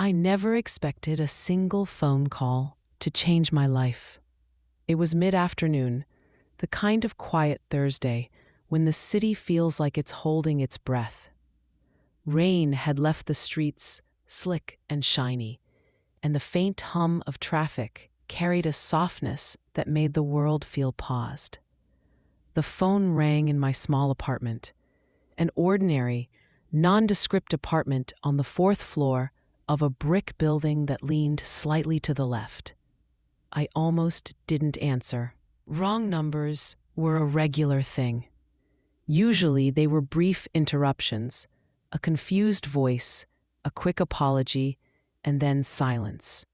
I never expected a single phone call to change my life. It was mid-afternoon, the kind of quiet Thursday when the city feels like it's holding its breath. Rain had left the streets slick and shiny, and the faint hum of traffic carried a softness that made the world feel paused. The phone rang in my small apartment, an ordinary, nondescript apartment on the fourth floor of a brick building that leaned slightly to the left. I almost didn't answer. Wrong numbers were a regular thing. Usually they were brief interruptions, a confused voice, a quick apology, and then silence.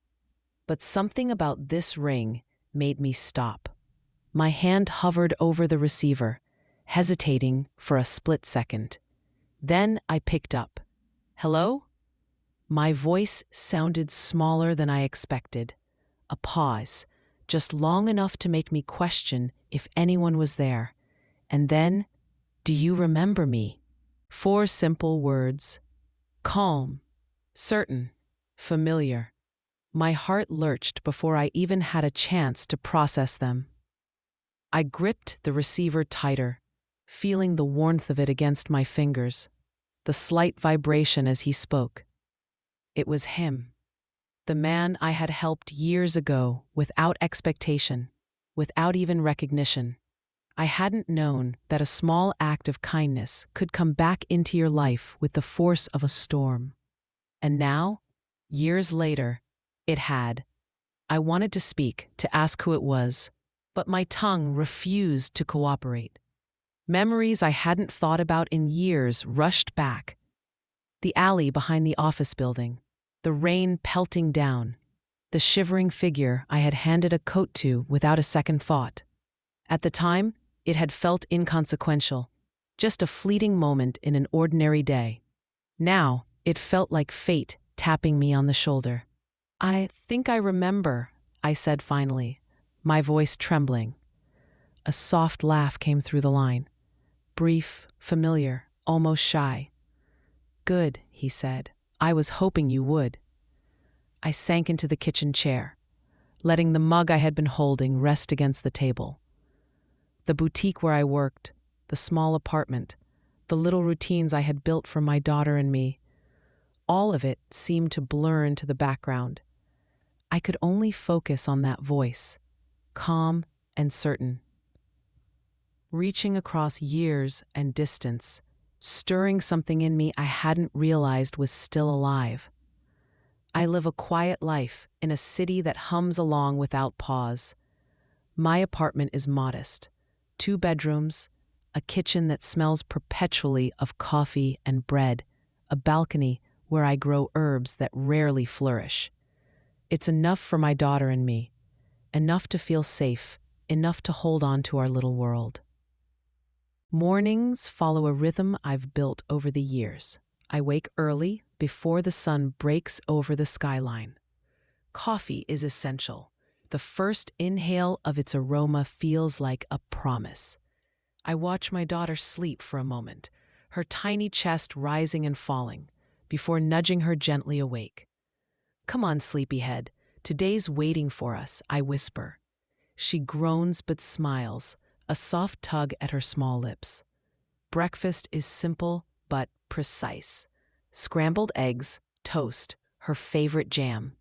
But something about this ring made me stop. My hand hovered over the receiver, hesitating for a split second. Then I picked up. "Hello?" My voice sounded smaller than I expected. A pause, just long enough to make me question if anyone was there. And then, "Do you remember me?" 4 simple words. Calm, certain, familiar. My heart lurched before I even had a chance to process them. I gripped the receiver tighter, feeling the warmth of it against my fingers, the slight vibration as he spoke. It was him, the man I had helped years ago without expectation, without even recognition. I hadn't known that a small act of kindness could come back into your life with the force of a storm. And now, years later, it had. I wanted to speak, to ask who it was, but my tongue refused to cooperate. Memories I hadn't thought about in years rushed back. The alley behind the office building, the rain pelting down, the shivering figure I had handed a coat to without a second thought. At the time, it had felt inconsequential, just a fleeting moment in an ordinary day. Now, it felt like fate tapping me on the shoulder. "I think I remember," I said finally, my voice trembling. A soft laugh came through the line. Brief, familiar, almost shy. "Good," he said. "I was hoping you would." I sank into the kitchen chair, letting the mug I had been holding rest against the table. The boutique where I worked, the small apartment, the little routines I had built for my daughter and me, all of it seemed to blur into the background. I could only focus on that voice, calm and certain, reaching across years and distance, stirring something in me I hadn't realized was still alive. I live a quiet life in a city that hums along without pause. My apartment is modest. 2 bedrooms, a kitchen that smells perpetually of coffee and bread, a balcony where I grow herbs that rarely flourish. It's enough for my daughter and me, enough to feel safe, enough to hold on to our little world. Mornings follow a rhythm I've built over the years. I wake early, before the sun breaks over the skyline. Coffee is essential. The first inhale of its aroma feels like a promise. I watch my daughter sleep for a moment, her tiny chest rising and falling, before nudging her gently awake. "Come on, sleepyhead. Today's waiting for us," I whisper. She groans but smiles, a soft tug at her small lips. Breakfast is simple but precise. Scrambled eggs, toast, her favorite jam.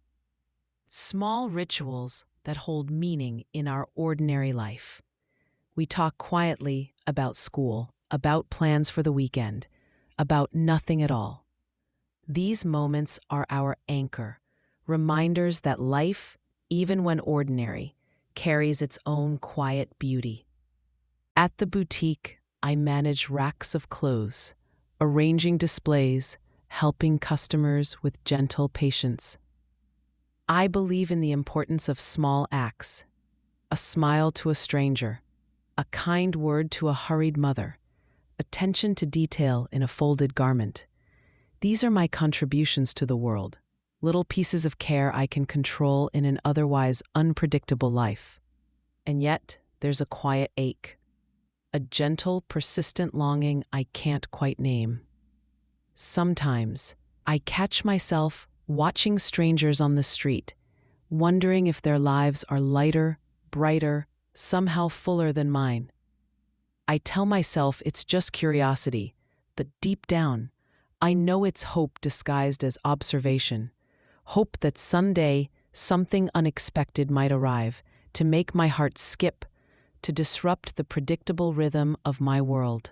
Small rituals that hold meaning in our ordinary life. We talk quietly about school, about plans for the weekend, about nothing at all. These moments are our anchor, reminders that life, even when ordinary, carries its own quiet beauty. At the boutique, I manage racks of clothes, arranging displays, helping customers with gentle patience. I believe in the importance of small acts, a smile to a stranger, a kind word to a hurried mother, attention to detail in a folded garment. These are my contributions to the world, little pieces of care I can control in an otherwise unpredictable life. And yet, there's a quiet ache, a gentle, persistent longing I can't quite name. Sometimes, I catch myself watching strangers on the street, wondering if their lives are lighter, brighter, somehow fuller than mine. I tell myself it's just curiosity, but deep down, I know it's hope disguised as observation. Hope that someday something unexpected might arrive to make my heart skip, to disrupt the predictable rhythm of my world.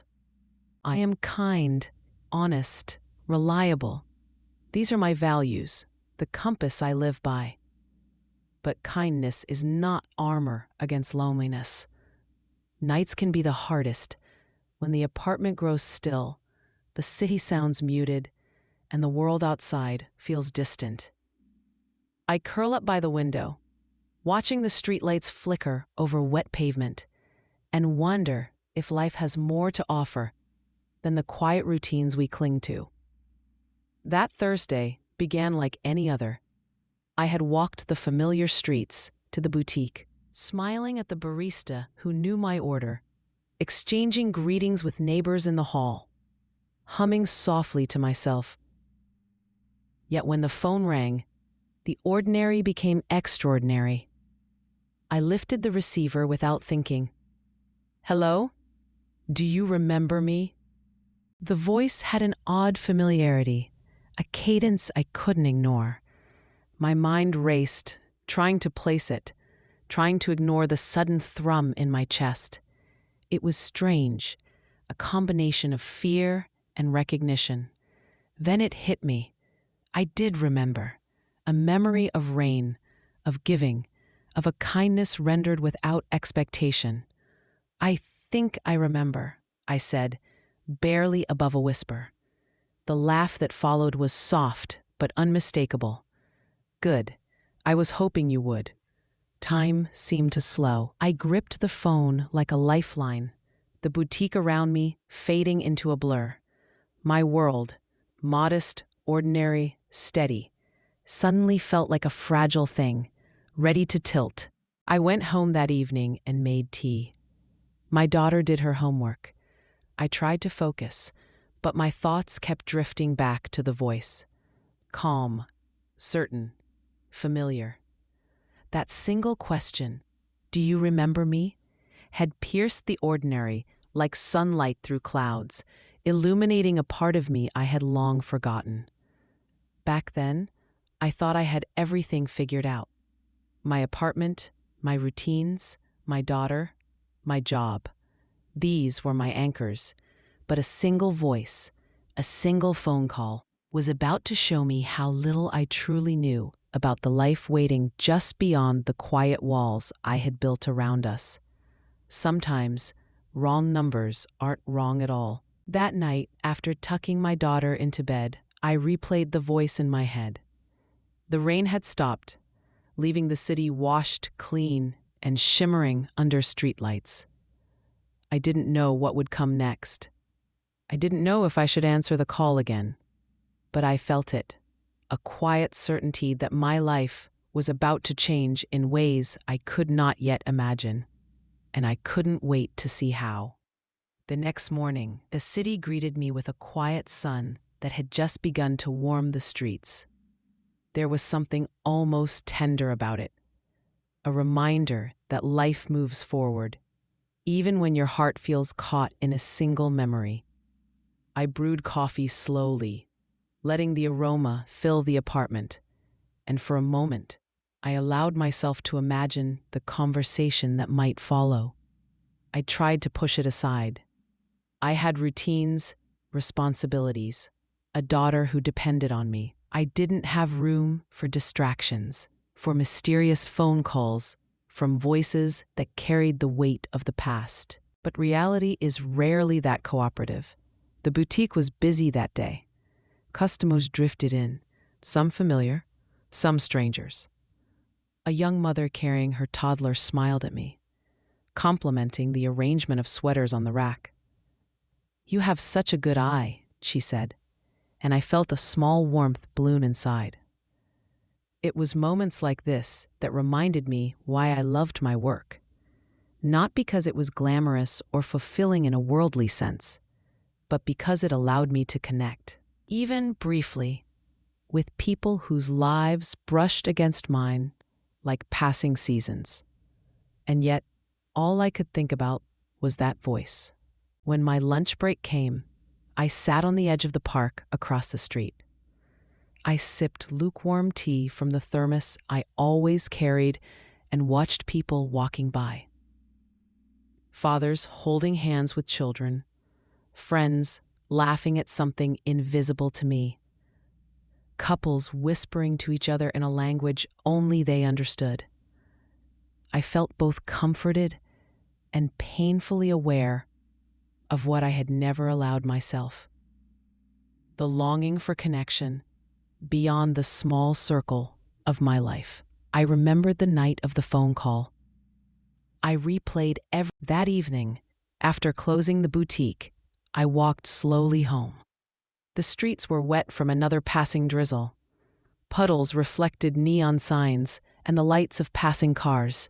I am kind, honest, reliable. These are my values, the compass I live by. But kindness is not armor against loneliness. Nights can be the hardest when the apartment grows still, the city sounds muted, and the world outside feels distant. I curl up by the window, watching the streetlights flicker over wet pavement, and wonder if life has more to offer than the quiet routines we cling to. That Thursday began like any other. I had walked the familiar streets to the boutique, smiling at the barista who knew my order, exchanging greetings with neighbors in the hall, humming softly to myself. Yet when the phone rang, the ordinary became extraordinary. I lifted the receiver without thinking. "Hello? Do you remember me?" The voice had an odd familiarity, a cadence I couldn't ignore. My mind raced, trying to place it, trying to ignore the sudden thrum in my chest. It was strange, a combination of fear and recognition. Then it hit me. I did remember. A memory of rain, of giving, of a kindness rendered without expectation. "I think I remember," I said, barely above a whisper. The laugh that followed was soft but unmistakable. "Good. I was hoping you would." Time seemed to slow. I gripped the phone like a lifeline, the boutique around me fading into a blur. My world, modest, ordinary, steady, suddenly felt like a fragile thing, ready to tilt. I went home that evening and made tea. My daughter did her homework. I tried to focus, but my thoughts kept drifting back to the voice. Calm, certain, familiar. That single question, "Do you remember me?" had pierced the ordinary like sunlight through clouds, illuminating a part of me I had long forgotten. Back then, I thought I had everything figured out. My apartment, my routines, my daughter, my job. These were my anchors. But a single voice, a single phone call, was about to show me how little I truly knew about the life waiting just beyond the quiet walls I had built around us. Sometimes, wrong numbers aren't wrong at all. That night, after tucking my daughter into bed, I replayed the voice in my head. The rain had stopped, leaving the city washed clean and shimmering under streetlights. I didn't know what would come next. I didn't know if I should answer the call again, but I felt it, a quiet certainty that my life was about to change in ways I could not yet imagine, and I couldn't wait to see how. The next morning, the city greeted me with a quiet sun that had just begun to warm the streets. There was something almost tender about it, a reminder that life moves forward, even when your heart feels caught in a single memory. I brewed coffee slowly, letting the aroma fill the apartment, and for a moment, I allowed myself to imagine the conversation that might follow. I tried to push it aside. I had routines, responsibilities, a daughter who depended on me. I didn't have room for distractions, for mysterious phone calls from voices that carried the weight of the past. But reality is rarely that cooperative. The boutique was busy that day. Customers drifted in, some familiar, some strangers. A young mother carrying her toddler smiled at me, complimenting the arrangement of sweaters on the rack. "You have such a good eye," she said, and I felt a small warmth bloom inside. It was moments like this that reminded me why I loved my work. Not because it was glamorous or fulfilling in a worldly sense, but because it allowed me to connect, even briefly, with people whose lives brushed against mine like passing seasons. And yet, all I could think about was that voice. When my lunch break came, I sat on the edge of the park across the street. I sipped lukewarm tea from the thermos I always carried and watched people walking by. Fathers holding hands with children, friends laughing at something invisible to me, couples whispering to each other in a language only they understood. I felt both comforted and painfully aware of what I had never allowed myself. The longing for connection beyond the small circle of my life. I remembered the night of the phone call. I replayed that evening. After closing the boutique, I walked slowly home. The streets were wet from another passing drizzle. Puddles reflected neon signs and the lights of passing cars.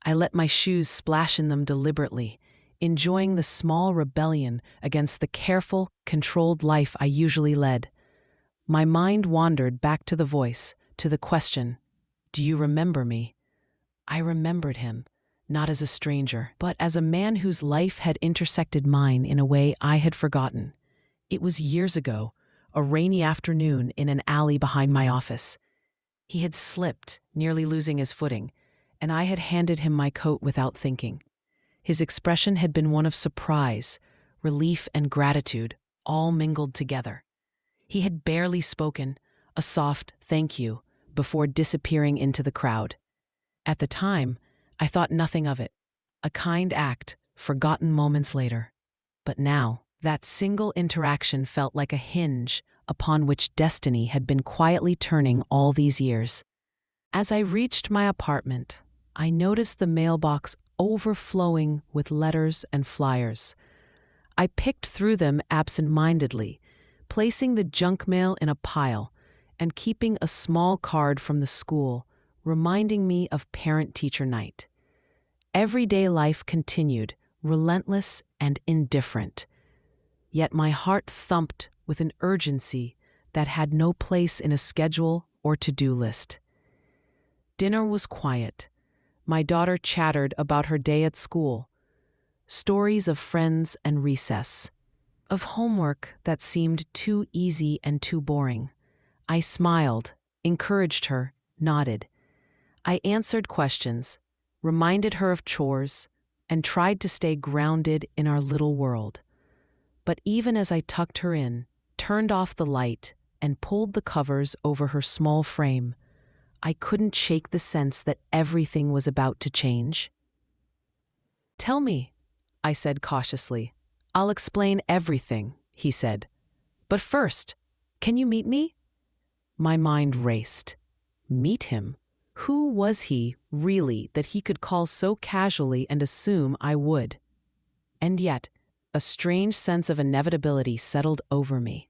I let my shoes splash in them deliberately, enjoying the small rebellion against the careful, controlled life I usually led. My mind wandered back to the voice, to the question, "Do you remember me?" I remembered him, not as a stranger, but as a man whose life had intersected mine in a way I had forgotten. It was years ago, a rainy afternoon in an alley behind my office. He had slipped, nearly losing his footing, and I had handed him my coat without thinking. His expression had been one of surprise, relief, and gratitude, all mingled together. He had barely spoken, a soft "thank you," before disappearing into the crowd. At the time, I thought nothing of it, a kind act, forgotten moments later. But now, that single interaction felt like a hinge upon which destiny had been quietly turning all these years. As I reached my apartment, I noticed the mailbox overflowing with letters and flyers. I picked through them absent-mindedly, placing the junk mail in a pile and keeping a small card from the school, reminding me of parent-teacher night. Everyday life continued, relentless and indifferent. Yet my heart thumped with an urgency that had no place in a schedule or to-do list. Dinner was quiet. My daughter chattered about her day at school, stories of friends and recess, of homework that seemed too easy and too boring. I smiled, encouraged her, nodded. I answered questions, reminded her of chores, and tried to stay grounded in our little world. But even as I tucked her in, turned off the light, and pulled the covers over her small frame, I couldn't shake the sense that everything was about to change. "Tell me," I said cautiously. "I'll explain everything," he said. "But first, can you meet me?" My mind raced. Meet him? Who was he, really, that he could call so casually and assume I would? And yet, a strange sense of inevitability settled over me.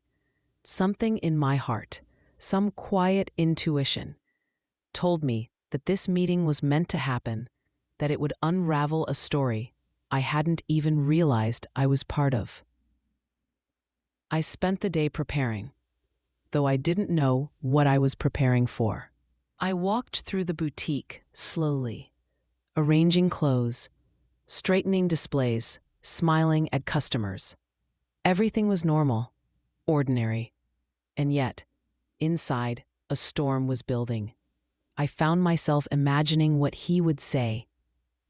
Something in my heart, some quiet intuition, told me that this meeting was meant to happen, that it would unravel a story I hadn't even realized I was part of. I spent the day preparing, though I didn't know what I was preparing for. I walked through the boutique slowly, arranging clothes, straightening displays, smiling at customers. Everything was normal, ordinary, and yet, inside, a storm was building. I found myself imagining what he would say,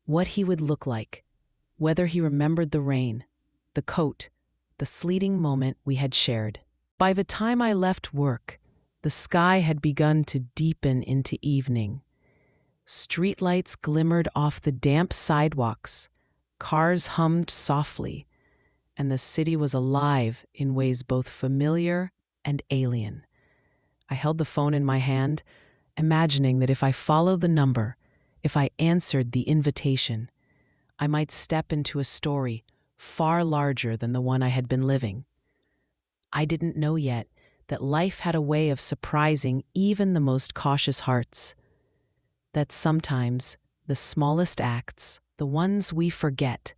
what he would look like, whether he remembered the rain, the coat, the fleeting moment we had shared. By the time I left work, the sky had begun to deepen into evening. Streetlights glimmered off the damp sidewalks, cars hummed softly, and the city was alive in ways both familiar and alien. I held the phone in my hand, imagining that if I followed the number, if I answered the invitation, I might step into a story far larger than the one I had been living. I didn't know yet that life had a way of surprising even the most cautious hearts. That sometimes the smallest acts, the ones we forget,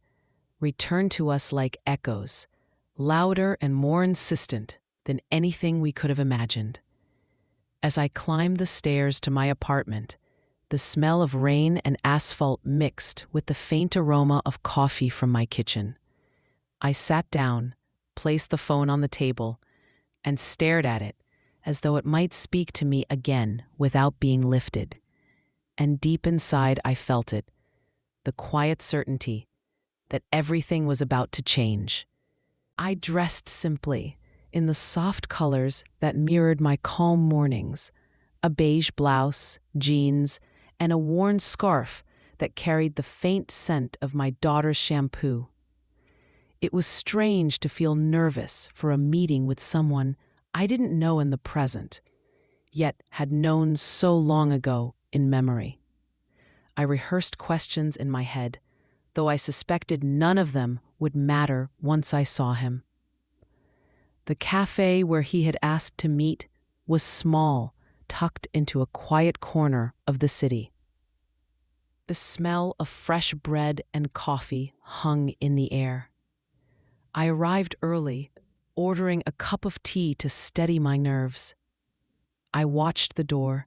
return to us like echoes, louder and more insistent than anything we could have imagined. As I climbed the stairs to my apartment, the smell of rain and asphalt mixed with the faint aroma of coffee from my kitchen. I sat down, placed the phone on the table, and stared at it as though it might speak to me again without being lifted. And deep inside I felt it, the quiet certainty that everything was about to change. I dressed simply, in the soft colors that mirrored my calm mornings, a beige blouse, jeans, and a worn scarf that carried the faint scent of my daughter's shampoo. It was strange to feel nervous for a meeting with someone I didn't know in the present, yet had known so long ago in memory. I rehearsed questions in my head, though I suspected none of them would matter once I saw him. The cafe where he had asked to meet was small, tucked into a quiet corner of the city. The smell of fresh bread and coffee hung in the air. I arrived early, ordering a cup of tea to steady my nerves. I watched the door,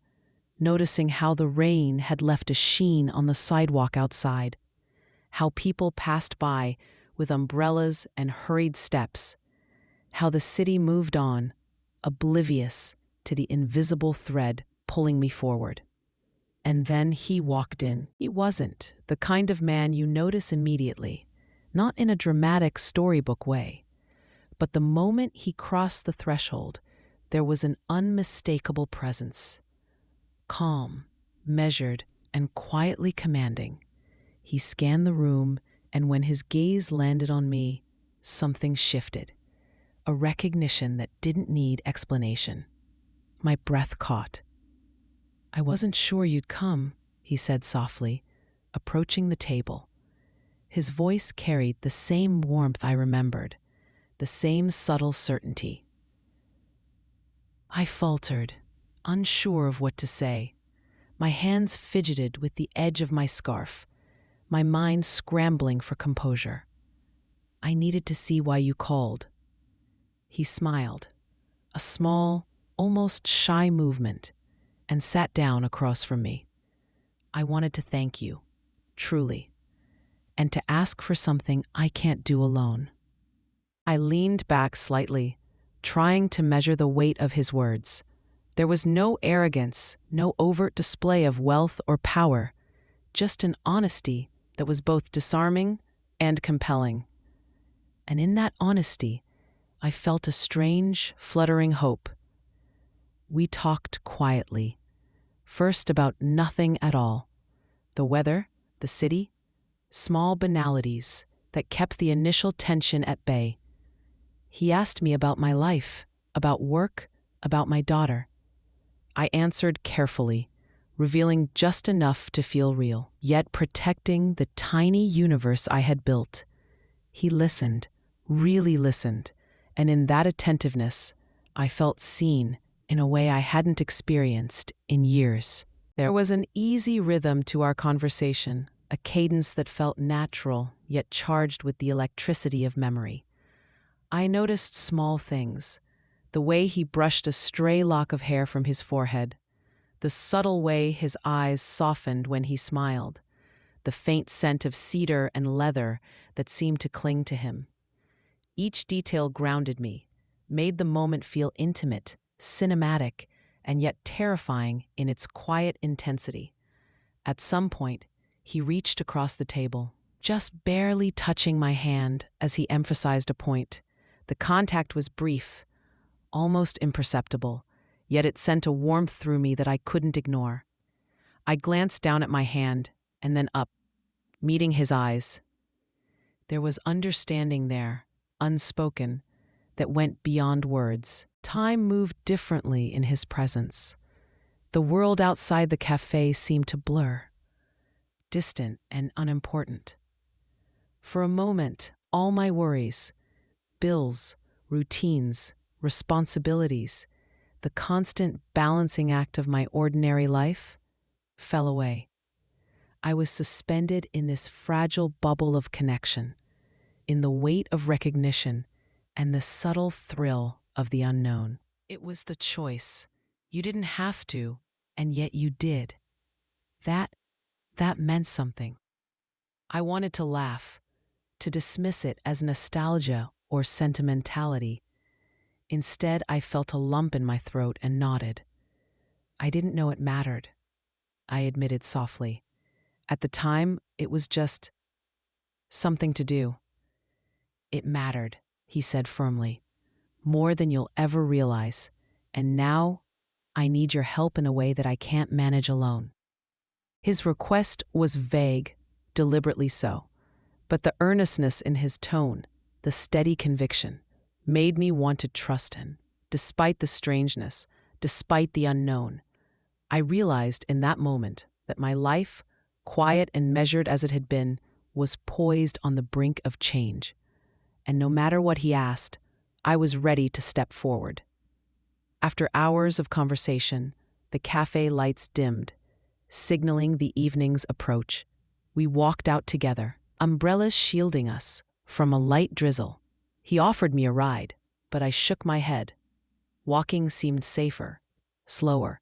noticing how the rain had left a sheen on the sidewalk outside, how people passed by with umbrellas and hurried steps, how the city moved on, oblivious to the invisible thread pulling me forward. And then he walked in. He wasn't the kind of man you notice immediately, not in a dramatic storybook way. But the moment he crossed the threshold, there was an unmistakable presence. Calm, measured, and quietly commanding. He scanned the room, and when his gaze landed on me, something shifted. A recognition that didn't need explanation. My breath caught. "I wasn't sure you'd come," he said softly, approaching the table. His voice carried the same warmth I remembered, the same subtle certainty. I faltered, unsure of what to say. My hands fidgeted with the edge of my scarf, my mind scrambling for composure. "I needed to see why you called." He smiled, a small, almost shy movement, and sat down across from me. "I wanted to thank you, truly, and to ask for something I can't do alone." I leaned back slightly, trying to measure the weight of his words. There was no arrogance, no overt display of wealth or power, just an honesty that was both disarming and compelling. And in that honesty, I felt a strange, fluttering hope. We talked quietly, first about nothing at all. The weather, the city, small banalities that kept the initial tension at bay. He asked me about my life, about work, about my daughter. I answered carefully, revealing just enough to feel real, yet protecting the tiny universe I had built. He listened, really listened, and in that attentiveness, I felt seen in a way I hadn't experienced in years. There was an easy rhythm to our conversation, a cadence that felt natural, yet charged with the electricity of memory. I noticed small things, the way he brushed a stray lock of hair from his forehead, the subtle way his eyes softened when he smiled, the faint scent of cedar and leather that seemed to cling to him. Each detail grounded me, made the moment feel intimate, cinematic, and yet terrifying in its quiet intensity. At some point, he reached across the table, just barely touching my hand as he emphasized a point. The contact was brief, almost imperceptible, yet it sent a warmth through me that I couldn't ignore. I glanced down at my hand and then up, meeting his eyes. There was understanding there, unspoken, that went beyond words. Time moved differently in his presence. The world outside the cafe seemed to blur, distant and unimportant. For a moment, all my worries, bills, routines, responsibilities, the constant balancing act of my ordinary life, fell away. I was suspended in this fragile bubble of connection, in the weight of recognition and the subtle thrill of the unknown. It was the choice, You didn't have to, and yet you did. That, that meant something. I wanted to laugh, to dismiss it as nostalgia or sentimentality. Instead, I felt a lump in my throat and nodded. I didn't know it mattered, I admitted softly. At the time, it was just something to do. It mattered, he said firmly, more than you'll ever realize. And now, I need your help in a way that I can't manage alone. His request was vague, deliberately so, but the earnestness in his tone, the steady conviction, made me want to trust him. Despite the strangeness, despite the unknown, I realized in that moment that my life, quiet and measured as it had been, was poised on the brink of change. And no matter what he asked, I was ready to step forward. After hours of conversation, the cafe lights dimmed, signaling the evening's approach. We walked out together, umbrellas shielding us from a light drizzle. He offered me a ride, but I shook my head. Walking seemed safer, slower,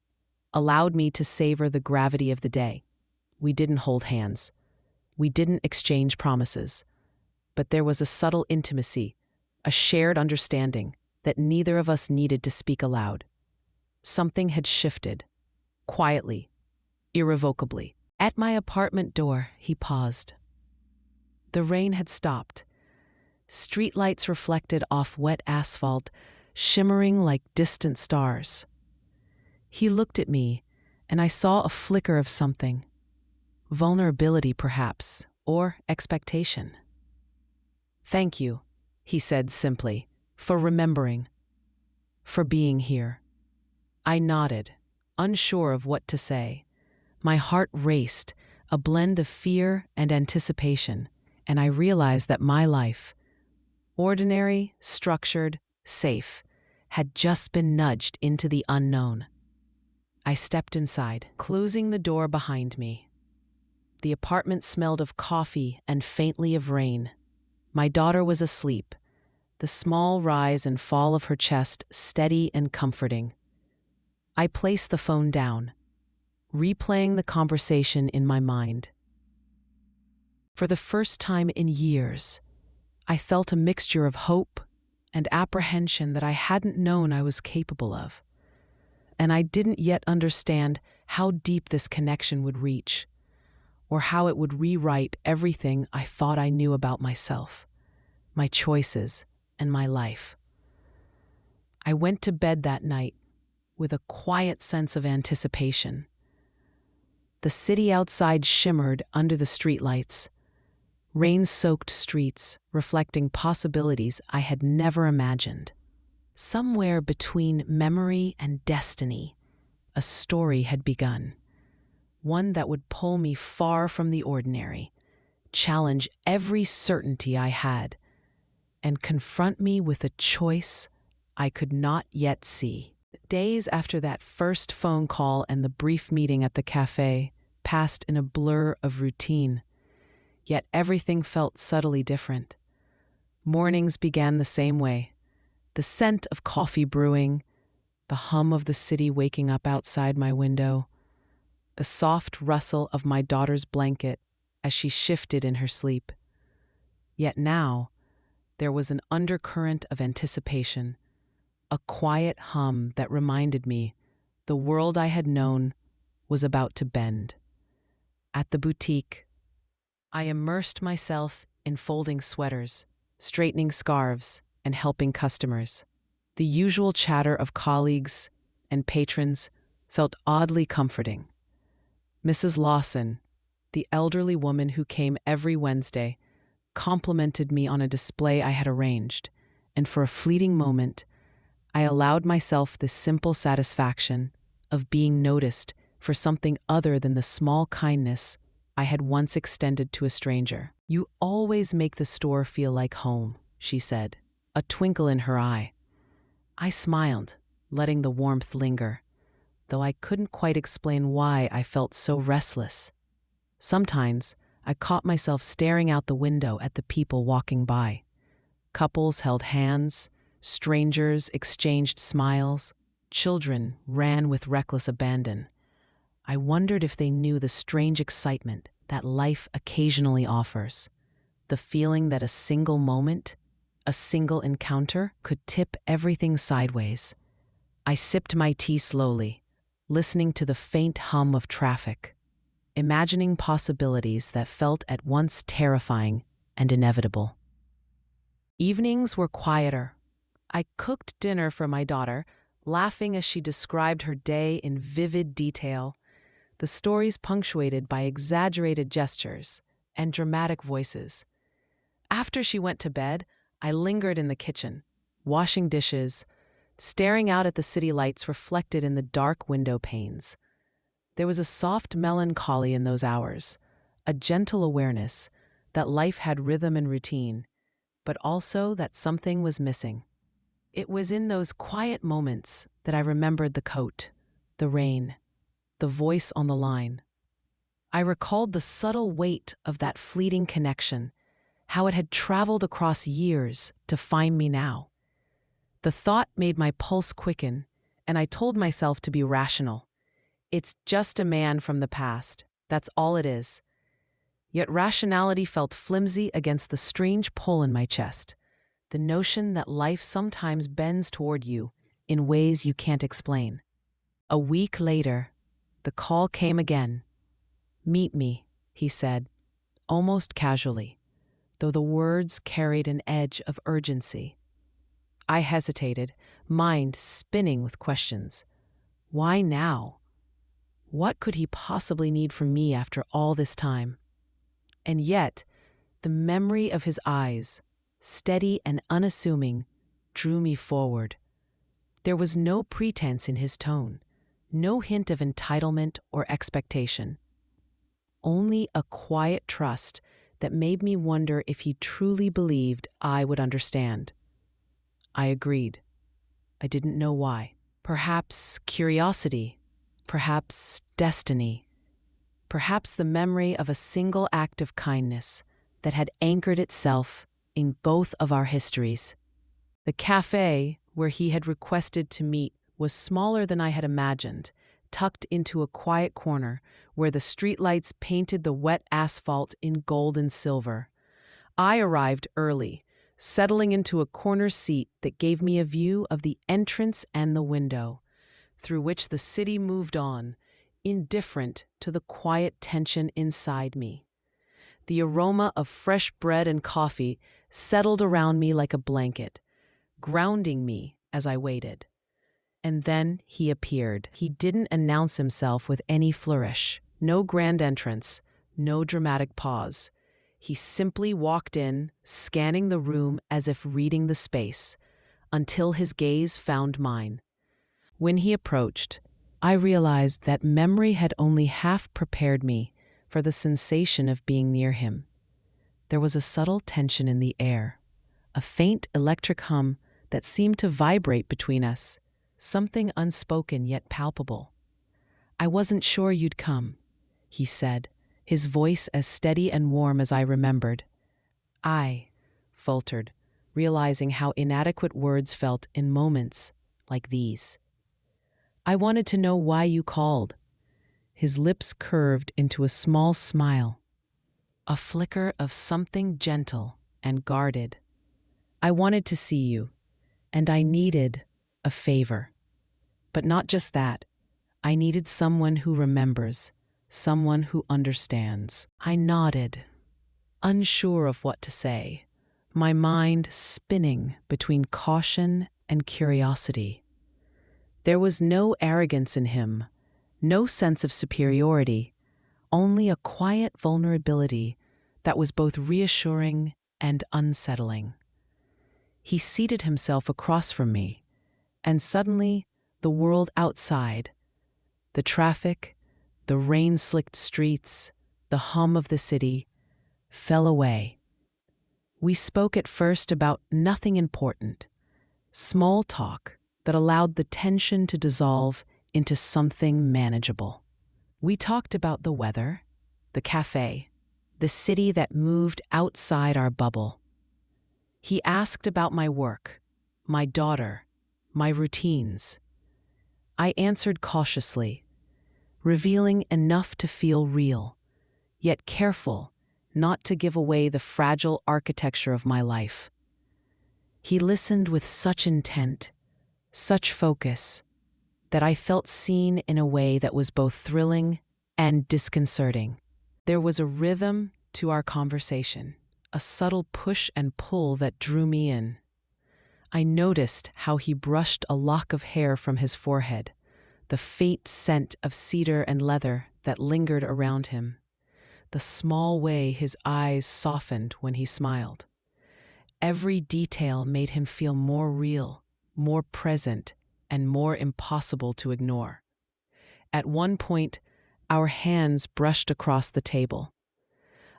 allowed me to savor the gravity of the day. We didn't hold hands. We didn't exchange promises. But there was a subtle intimacy, a shared understanding that neither of us needed to speak aloud. Something had shifted, quietly, irrevocably. At my apartment door, he paused. The rain had stopped. Streetlights reflected off wet asphalt, shimmering like distant stars. He looked at me, and I saw a flicker of something. Vulnerability, perhaps, or expectation. "Thank you," he said simply, "for remembering, for being here." I nodded, unsure of what to say. My heart raced, a blend of fear and anticipation, and I realized that my life, ordinary, structured, safe, had just been nudged into the unknown. I stepped inside, closing the door behind me. The apartment smelled of coffee and faintly of rain. My daughter was asleep, the small rise and fall of her chest steady and comforting. I placed the phone down, replaying the conversation in my mind. For the first time in years, I felt a mixture of hope and apprehension that I hadn't known I was capable of. And I didn't yet understand how deep this connection would reach, or how it would rewrite everything I thought I knew about myself, my choices, and my life. I went to bed that night with a quiet sense of anticipation. The city outside shimmered under the streetlights, rain-soaked streets reflecting possibilities I had never imagined. Somewhere between memory and destiny, a story had begun, one that would pull me far from the ordinary, challenge every certainty I had, and confront me with a choice I could not yet see. Days after that first phone call and the brief meeting at the cafe passed in a blur of routine, yet everything felt subtly different. Mornings began the same way. The scent of coffee brewing, the hum of the city waking up outside my window, the soft rustle of my daughter's blanket as she shifted in her sleep. Yet now, there was an undercurrent of anticipation, a quiet hum that reminded me the world I had known was about to bend. At the boutique, I immersed myself in folding sweaters, straightening scarves, and helping customers. The usual chatter of colleagues and patrons felt oddly comforting. Mrs. Lawson, the elderly woman who came every Wednesday, complimented me on a display I had arranged, and for a fleeting moment, I allowed myself the simple satisfaction of being noticed for something other than the small kindness I had once extended to a stranger. "You always make the store feel like home," she said, a twinkle in her eye. I smiled, letting the warmth linger, though I couldn't quite explain why I felt so restless. Sometimes I caught myself staring out the window at the people walking by. Couples held hands, strangers exchanged smiles, Children ran with reckless abandon. I wondered if they knew the strange excitement that life occasionally offers. The feeling that a single moment, a single encounter, could tip everything sideways. I sipped my tea slowly, listening to the faint hum of traffic, imagining possibilities that felt at once terrifying and inevitable. Evenings were quieter. I cooked dinner for my daughter, laughing as she described her day in vivid detail, the stories punctuated by exaggerated gestures and dramatic voices. After she went to bed, I lingered in the kitchen, washing dishes, staring out at the city lights reflected in the dark window panes. There was a soft melancholy in those hours, a gentle awareness that life had rhythm and routine, but also that something was missing. It was in those quiet moments that I remembered the coat, the rain, the voice on the line. I recalled the subtle weight of that fleeting connection, how it had traveled across years to find me now. The thought made my pulse quicken, and I told myself to be rational. It's just a man from the past. That's all it is. Yet rationality felt flimsy against the strange pull in my chest, the notion that life sometimes bends toward you in ways you can't explain. A week later, the call came again. "Meet me," he said, almost casually, though the words carried an edge of urgency. I hesitated, mind spinning with questions. Why now? What could he possibly need from me after all this time? And yet, the memory of his eyes, steady and unassuming, drew me forward. There was no pretense in his tone, no hint of entitlement or expectation. Only a quiet trust that made me wonder if he truly believed I would understand. I agreed. I didn't know why. Perhaps curiosity, perhaps destiny, perhaps the memory of a single act of kindness that had anchored itself in both of our histories. The cafe where he had requested to meet was smaller than I had imagined, tucked into a quiet corner where the streetlights painted the wet asphalt in gold and silver. I arrived early, settling into a corner seat that gave me a view of the entrance and the window, through which the city moved on, indifferent to the quiet tension inside me. The aroma of fresh bread and coffee settled around me like a blanket, grounding me as I waited. And then he appeared. He didn't announce himself with any flourish, no grand entrance, no dramatic pause. He simply walked in, scanning the room as if reading the space, until his gaze found mine. When he approached, I realized that memory had only half prepared me for the sensation of being near him. There was a subtle tension in the air, a faint electric hum that seemed to vibrate between us, something unspoken yet palpable. "I wasn't sure you'd come," he said, his voice as steady and warm as I remembered. I faltered, realizing how inadequate words felt in moments like these. "I wanted to know why you called." His lips curved into a small smile, a flicker of something gentle and guarded. "I wanted to see you, and I needed a favor. But not just that. I needed someone who remembers, someone who understands." I nodded, unsure of what to say, my mind spinning between caution and curiosity. There was no arrogance in him, no sense of superiority, only a quiet vulnerability that was both reassuring and unsettling. He seated himself across from me, and suddenly the world outside, the traffic, the rain-slicked streets, the hum of the city, fell away. We spoke at first about nothing important, small talk that allowed the tension to dissolve into something manageable. We talked about the weather, the cafe, the city that moved outside our bubble. He asked about my work, my daughter, my routines. I answered cautiously, revealing enough to feel real, yet careful not to give away the fragile architecture of my life. He listened with such intent, such focus, that I felt seen in a way that was both thrilling and disconcerting. There was a rhythm to our conversation, a subtle push and pull that drew me in. I noticed how he brushed a lock of hair from his forehead, the faint scent of cedar and leather that lingered around him, the small way his eyes softened when he smiled. Every detail made him feel more real, more present, and more impossible to ignore. At one point, our hands brushed across the table.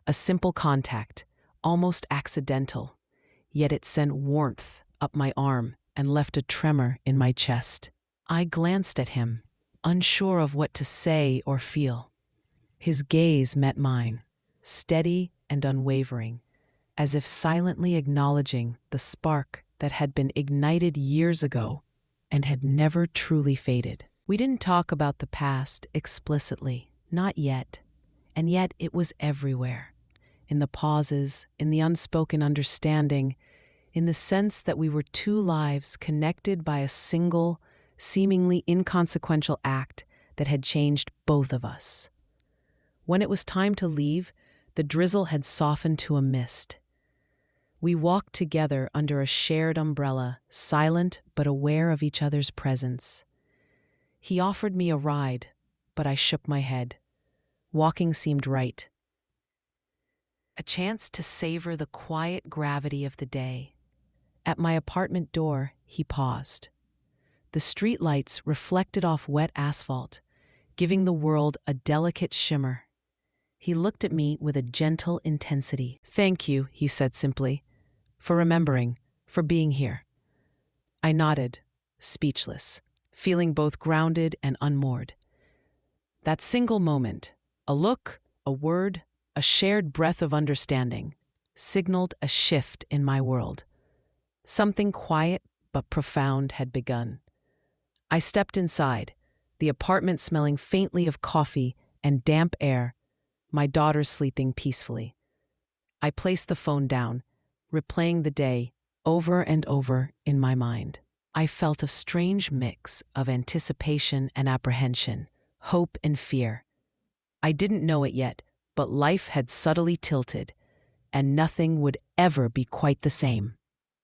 A simple contact, almost accidental, yet it sent warmth up my arm and left a tremor in my chest. I glanced at him, unsure of what to say or feel. His gaze met mine, steady and unwavering, as if silently acknowledging the spark that had been ignited years ago and had never truly faded. We didn't talk about the past explicitly, not yet, and yet it was everywhere. In the pauses, in the unspoken understanding, in the sense that we were two lives connected by a single, seemingly inconsequential act that had changed both of us. When it was time to leave, the drizzle had softened to a mist. We walked together under a shared umbrella, silent but aware of each other's presence. He offered me a ride, but I shook my head. Walking seemed right. A chance to savor the quiet gravity of the day. At my apartment door, he paused. The streetlights reflected off wet asphalt, giving the world a delicate shimmer. He looked at me with a gentle intensity. "Thank you," he said simply, "for remembering, for being here." I nodded, speechless, feeling both grounded and unmoored. That single moment, a look, a word, a shared breath of understanding, signaled a shift in my world. Something quiet but profound had begun. I stepped inside, the apartment smelling faintly of coffee and damp air, my daughter sleeping peacefully. I placed the phone down, replaying the day over and over in my mind. I felt a strange mix of anticipation and apprehension, hope and fear. I didn't know it yet, but life had subtly tilted, and nothing would ever be quite the same.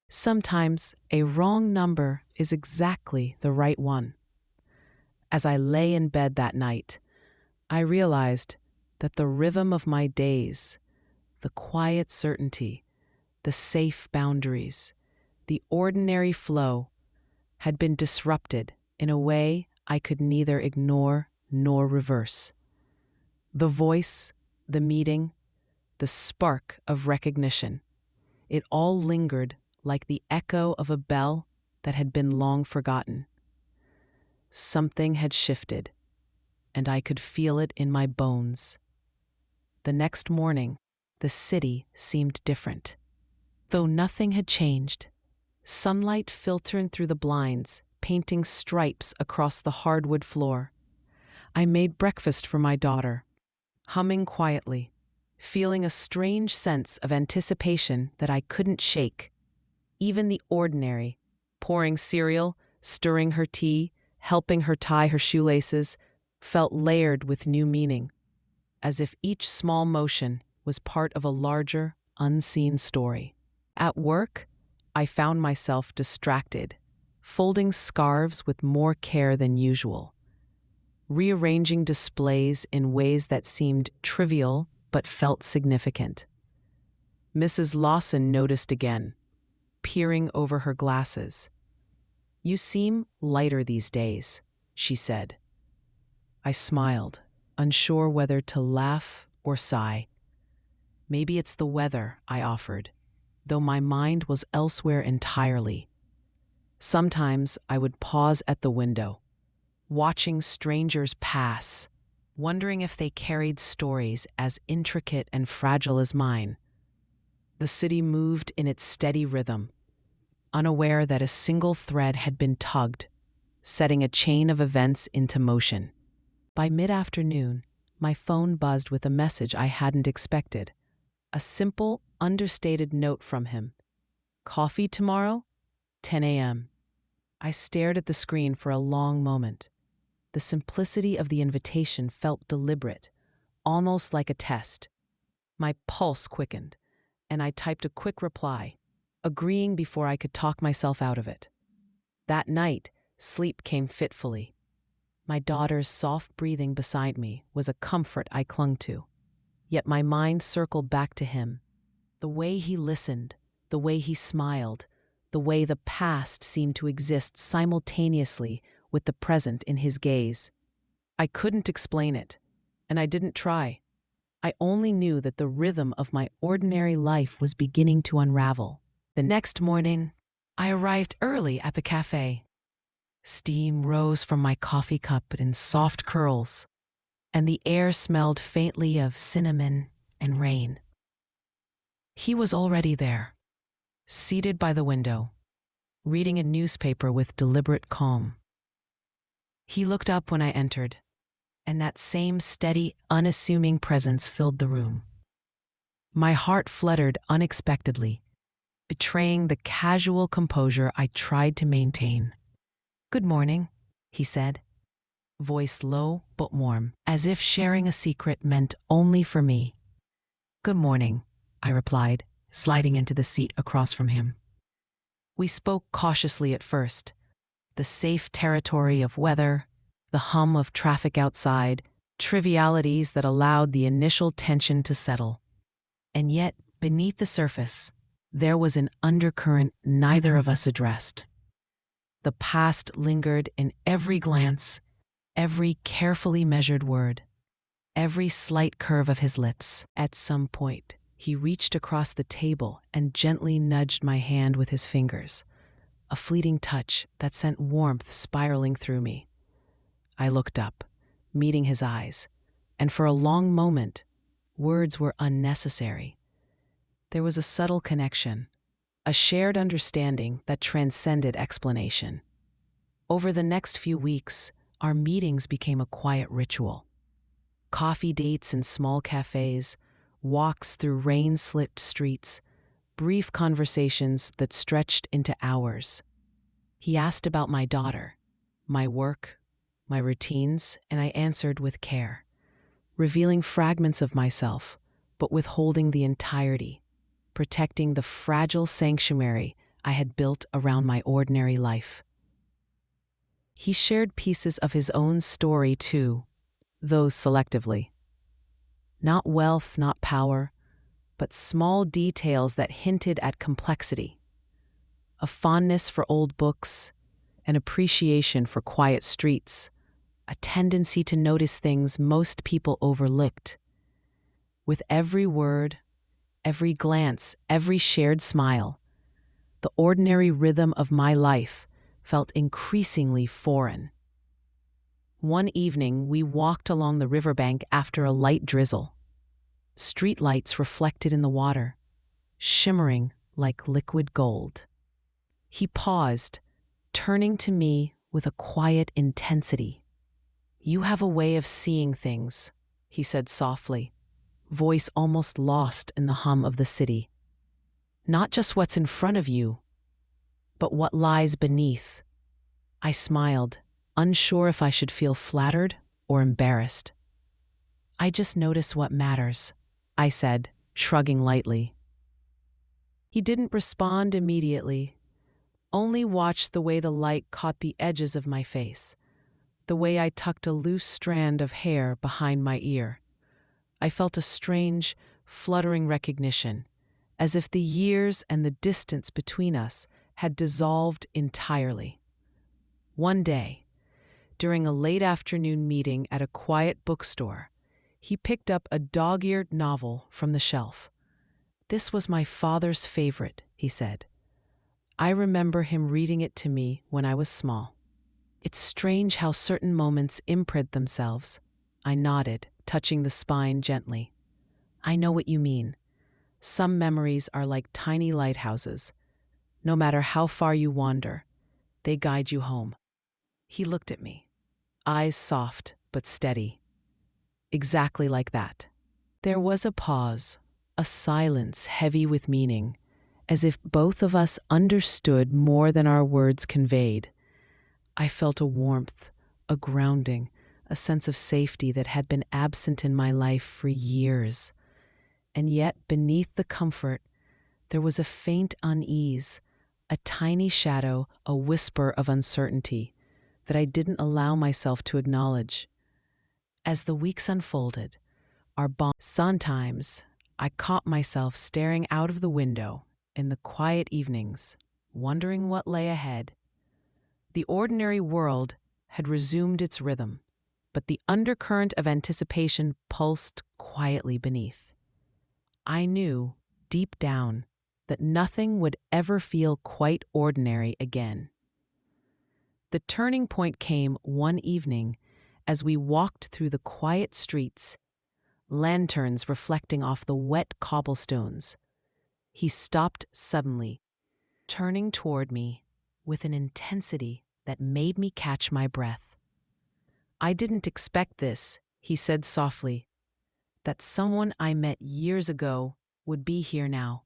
Sometimes a wrong number is exactly the right one. As I lay in bed that night, I realized that the rhythm of my days, the quiet certainty, the safe boundaries, the ordinary flow, had been disrupted in a way I could neither ignore nor reverse. The voice, the meeting, the spark of recognition, it all lingered like the echo of a bell that had been long forgotten. Something had shifted, and I could feel it in my bones. The next morning, the city seemed different. Though nothing had changed, sunlight filtered through the blinds, painting stripes across the hardwood floor. I made breakfast for my daughter, humming quietly, feeling a strange sense of anticipation that I couldn't shake. Even the ordinary, pouring cereal, stirring her tea, helping her tie her shoelaces, felt layered with new meaning, as if each small motion was part of a larger, unseen story. At work, I found myself distracted, folding scarves with more care than usual, rearranging displays in ways that seemed trivial but felt significant. Mrs. Lawson noticed again, peering over her glasses. "You seem lighter these days," she said. I smiled, unsure whether to laugh or sigh. "Maybe it's the weather," I offered, though my mind was elsewhere entirely. Sometimes I would pause at the window, watching strangers pass, wondering if they carried stories as intricate and fragile as mine. The city moved in its steady rhythm, unaware that a single thread had been tugged, setting a chain of events into motion. By mid-afternoon, my phone buzzed with a message I hadn't expected. A simple, understated note from him. "Coffee tomorrow? 10 a.m." I stared at the screen for a long moment. The simplicity of the invitation felt deliberate, almost like a test. My pulse quickened, and I typed a quick reply, agreeing before I could talk myself out of it. That night, sleep came fitfully. My daughter's soft breathing beside me was a comfort I clung to. Yet my mind circled back to him. The way he listened, the way he smiled, the way the past seemed to exist simultaneously with the present in his gaze. I couldn't explain it, and I didn't try. I only knew that the rhythm of my ordinary life was beginning to unravel. The next morning, I arrived early at the cafe. Steam rose from my coffee cup in soft curls, and the air smelled faintly of cinnamon and rain. He was already there, seated by the window, reading a newspaper with deliberate calm. He looked up when I entered, and that same steady, unassuming presence filled the room. My heart fluttered unexpectedly, betraying the casual composure I tried to maintain. "Good morning," he said, voice low but warm, as if sharing a secret meant only for me. "Good morning," I replied, sliding into the seat across from him. We spoke cautiously at first, the safe territory of weather, the hum of traffic outside, trivialities that allowed the initial tension to settle. And yet, beneath the surface, there was an undercurrent neither of us addressed. The past lingered in every glance, every carefully measured word, every slight curve of his lips. At some point, he reached across the table and gently nudged my hand with his fingers, a fleeting touch that sent warmth spiraling through me. I looked up, meeting his eyes, and for a long moment, words were unnecessary. There was a subtle connection, a shared understanding that transcended explanation. Over the next few weeks, our meetings became a quiet ritual. Coffee dates in small cafes, walks through rain-slicked streets, brief conversations that stretched into hours. He asked about my daughter, my work, my routines, and I answered with care, revealing fragments of myself, but withholding the entirety, protecting the fragile sanctuary I had built around my ordinary life. He shared pieces of his own story too, though selectively. Not wealth, not power, but small details that hinted at complexity. A fondness for old books, an appreciation for quiet streets, a tendency to notice things most people overlooked. With every word, every glance, every shared smile, the ordinary rhythm of my life felt increasingly foreign. One evening, we walked along the riverbank after a light drizzle. Streetlights reflected in the water, shimmering like liquid gold. He paused, turning to me with a quiet intensity. "You have a way of seeing things," he said softly, voice almost lost in the hum of the city. "Not just what's in front of you, but what lies beneath." I smiled, unsure if I should feel flattered or embarrassed. "I just notice what matters," I said, shrugging lightly. He didn't respond immediately, only watched the way the light caught the edges of my face, the way I tucked a loose strand of hair behind my ear. I felt a strange, fluttering recognition, as if the years and the distance between us had dissolved entirely. One day, during a late afternoon meeting at a quiet bookstore, he picked up a dog-eared novel from the shelf. "This was my father's favorite," he said. "I remember him reading it to me when I was small." "It's strange how certain moments imprint themselves." I nodded, touching the spine gently. "I know what you mean. Some memories are like tiny lighthouses. No matter how far you wander, they guide you home." He looked at me, eyes soft but steady, exactly like that. There was a pause, a silence heavy with meaning, as if both of us understood more than our words conveyed. I felt a warmth, a grounding, a sense of safety that had been absent in my life for years. And yet, beneath the comfort, there was a faint unease, a tiny shadow, a whisper of uncertainty that I didn't allow myself to acknowledge. As the weeks unfolded, our bond. Sometimes I caught myself staring out of the window in the quiet evenings, wondering what lay ahead. The ordinary world had resumed its rhythm, but the undercurrent of anticipation pulsed quietly beneath. I knew, deep down, that nothing would ever feel quite ordinary again. The turning point came one evening as we walked through the quiet streets, lanterns reflecting off the wet cobblestones. He stopped suddenly, turning toward me with an intensity that made me catch my breath. "I didn't expect this," he said softly, "that someone I met years ago would be here now,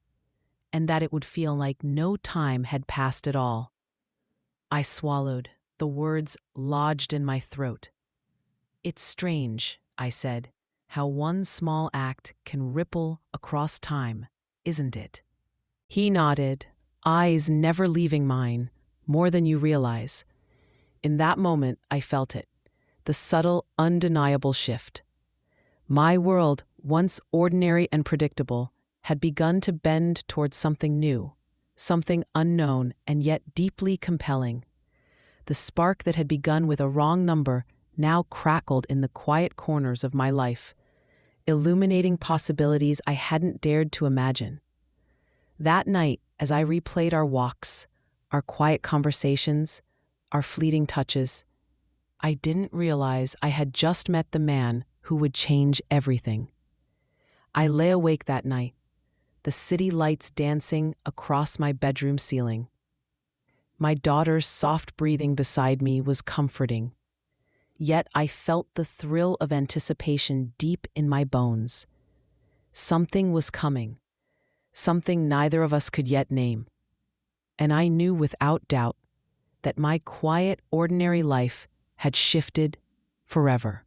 and that it would feel like no time had passed at all." I swallowed, the words lodged in my throat. "It's strange," I said, "how one small act can ripple across time, isn't it?" He nodded, eyes never leaving mine, more than you realize. In that moment, I felt it, the subtle, undeniable shift. My world, once ordinary and predictable, had begun to bend towards something new, something unknown and yet deeply compelling. The spark that had begun with a wrong number now crackled in the quiet corners of my life, illuminating possibilities I hadn't dared to imagine. That night, as I replayed our walks, our quiet conversations, our fleeting touches, I didn't realize I had just met the man who would change everything. I lay awake that night, the city lights dancing across my bedroom ceiling. My daughter's soft breathing beside me was comforting. Yet I felt the thrill of anticipation deep in my bones. Something was coming, something neither of us could yet name. And I knew without doubt that my quiet, ordinary life had shifted forever.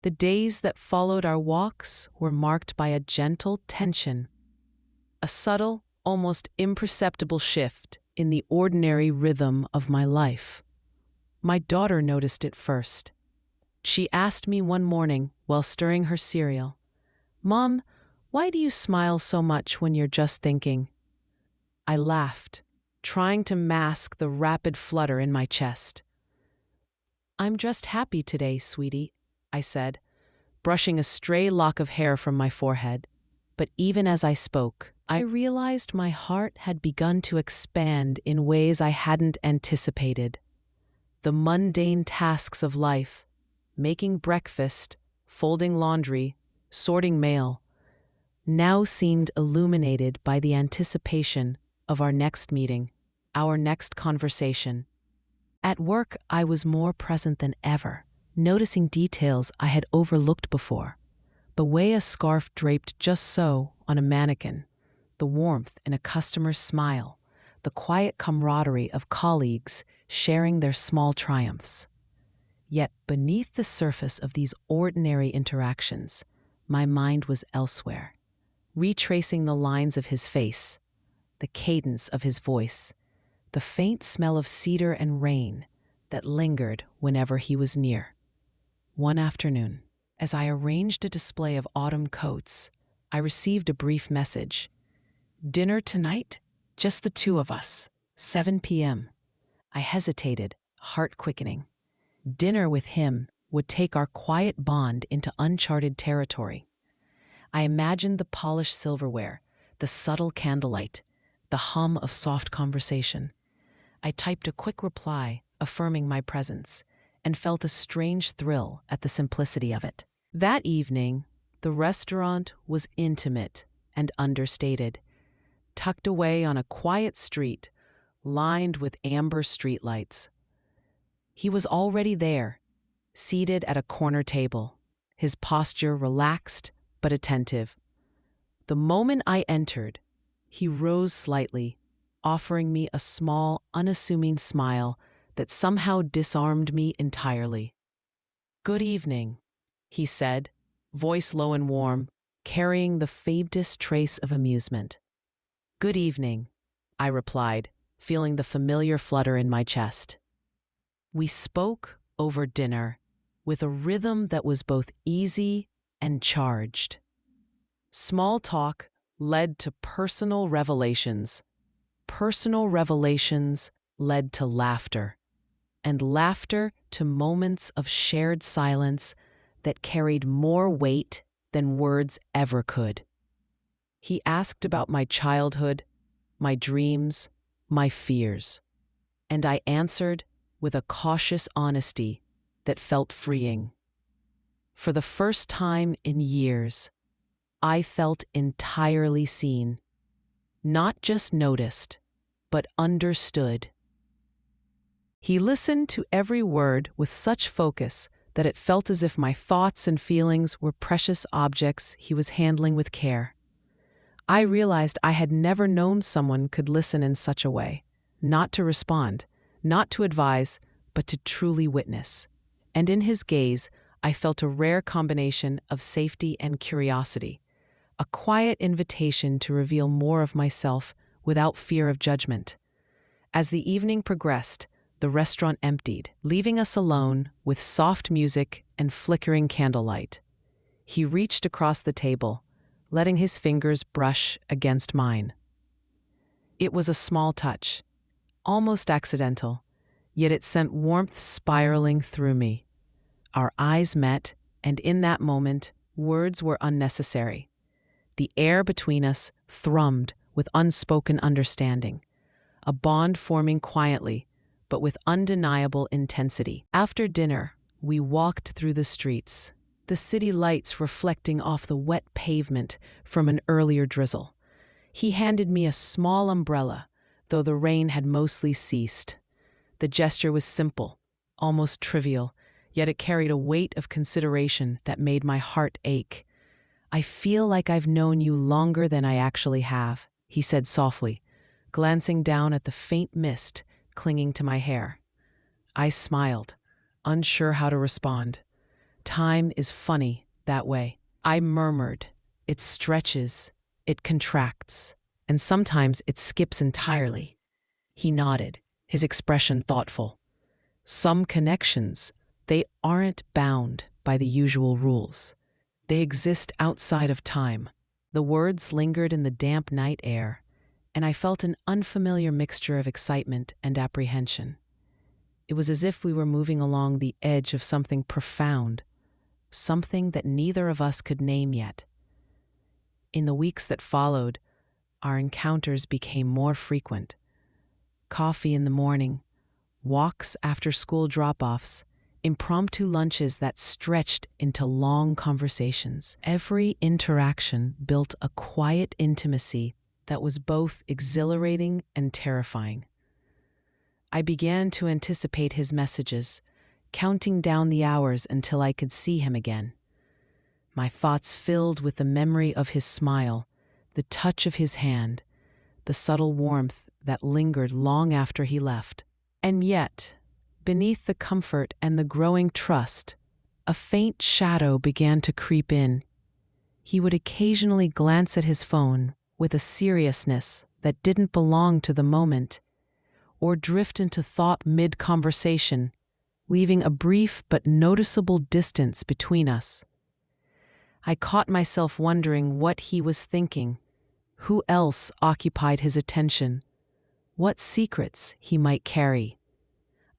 The days that followed our walks were marked by a gentle tension, a subtle, almost imperceptible shift in the ordinary rhythm of my life. My daughter noticed it first. She asked me one morning while stirring her cereal, "Mom, why do you smile so much when you're just thinking?" I laughed, trying to mask the rapid flutter in my chest. "I'm just happy today, sweetie," I said, brushing a stray lock of hair from my forehead. But even as I spoke, I realized my heart had begun to expand in ways I hadn't anticipated. The mundane tasks of life, making breakfast, folding laundry, sorting mail, now seemed illuminated by the anticipation of our next meeting, our next conversation. At work, I was more present than ever, noticing details I had overlooked before. The way a scarf draped just so on a mannequin, the warmth in a customer's smile, the quiet camaraderie of colleagues sharing their small triumphs. Yet beneath the surface of these ordinary interactions, my mind was elsewhere, retracing the lines of his face, the cadence of his voice, the faint smell of cedar and rain that lingered whenever he was near. One afternoon, as I arranged a display of autumn coats, I received a brief message. "Dinner tonight? Just the two of us. 7 p.m. I hesitated, heart quickening. Dinner with him would take our quiet bond into uncharted territory. I imagined the polished silverware, the subtle candlelight, the hum of soft conversation. I typed a quick reply, affirming my presence, and felt a strange thrill at the simplicity of it. That evening, the restaurant was intimate and understated, tucked away on a quiet street, lined with amber streetlights. He was already there, seated at a corner table, his posture relaxed but attentive. The moment I entered, he rose slightly, offering me a small, unassuming smile that somehow disarmed me entirely. "Good evening," he said, voice low and warm, carrying the faintest trace of amusement. "Good evening," I replied, feeling the familiar flutter in my chest. We spoke over dinner with a rhythm that was both easy and charged. Small talk led to personal revelations. Personal revelations led to laughter, and laughter to moments of shared silence that carried more weight than words ever could. He asked about my childhood, my dreams, my fears, and I answered with a cautious honesty that felt freeing. For the first time in years, I felt entirely seen, not just noticed, but understood. He listened to every word with such focus that it felt as if my thoughts and feelings were precious objects he was handling with care. I realized I had never known someone could listen in such a way, not to respond, not to advise, but to truly witness. And in his gaze, I felt a rare combination of safety and curiosity, a quiet invitation to reveal more of myself without fear of judgment. As the evening progressed, the restaurant emptied, leaving us alone with soft music and flickering candlelight. He reached across the table, letting his fingers brush against mine. It was a small touch, almost accidental, yet it sent warmth spiraling through me. Our eyes met, and in that moment, words were unnecessary. The air between us thrummed with unspoken understanding, a bond forming quietly, but with undeniable intensity. After dinner, we walked through the streets, the city lights reflecting off the wet pavement from an earlier drizzle. He handed me a small umbrella, though the rain had mostly ceased. The gesture was simple, almost trivial, yet it carried a weight of consideration that made my heart ache. "I feel like I've known you longer than I actually have," he said softly, glancing down at the faint mist clinging to my hair. I smiled, unsure how to respond. Time is funny that way. I murmured, "It stretches, it contracts, and sometimes it skips entirely." He nodded, his expression thoughtful. "Some connections, they aren't bound by the usual rules. They exist outside of time." The words lingered in the damp night air, and I felt an unfamiliar mixture of excitement and apprehension. It was as if we were moving along the edge of something profound, something that neither of us could name yet. In the weeks that followed, our encounters became more frequent. Coffee in the morning, walks after school drop-offs, impromptu lunches that stretched into long conversations. Every interaction built a quiet intimacy that was both exhilarating and terrifying. I began to anticipate his messages, counting down the hours until I could see him again. My thoughts filled with the memory of his smile, the touch of his hand, the subtle warmth that lingered long after he left. And yet, beneath the comfort and the growing trust, a faint shadow began to creep in. He would occasionally glance at his phone with a seriousness that didn't belong to the moment, or drift into thought mid-conversation, leaving a brief but noticeable distance between us. I caught myself wondering what he was thinking, who else occupied his attention, what secrets he might carry.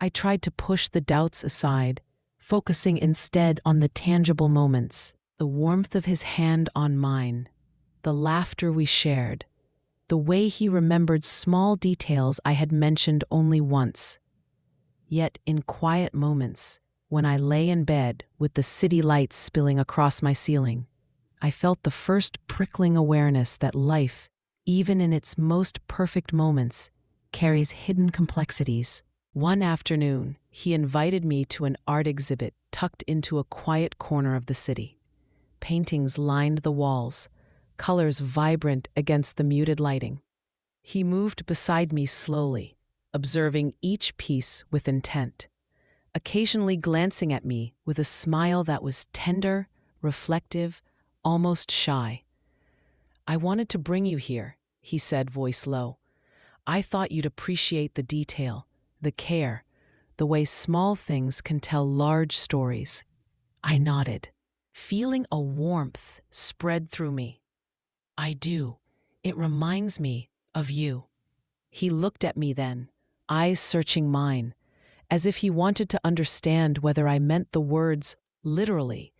I tried to push the doubts aside, focusing instead on the tangible moments, the warmth of his hand on mine, the laughter we shared, the way he remembered small details I had mentioned only once. Yet in quiet moments, when I lay in bed with the city lights spilling across my ceiling, I felt the first prickling awareness that life, even in its most perfect moments, carries hidden complexities. One afternoon, he invited me to an art exhibit tucked into a quiet corner of the city. Paintings lined the walls, colors vibrant against the muted lighting. He moved beside me slowly, observing each piece with intent, occasionally glancing at me with a smile that was tender, reflective, almost shy. "I wanted to bring you here," he said, voice low. "I thought you'd appreciate the detail, the care, the way small things can tell large stories." I nodded, feeling a warmth spread through me. "I do. It reminds me of you." He looked at me then, eyes searching mine, as if he wanted to understand whether I meant the words literally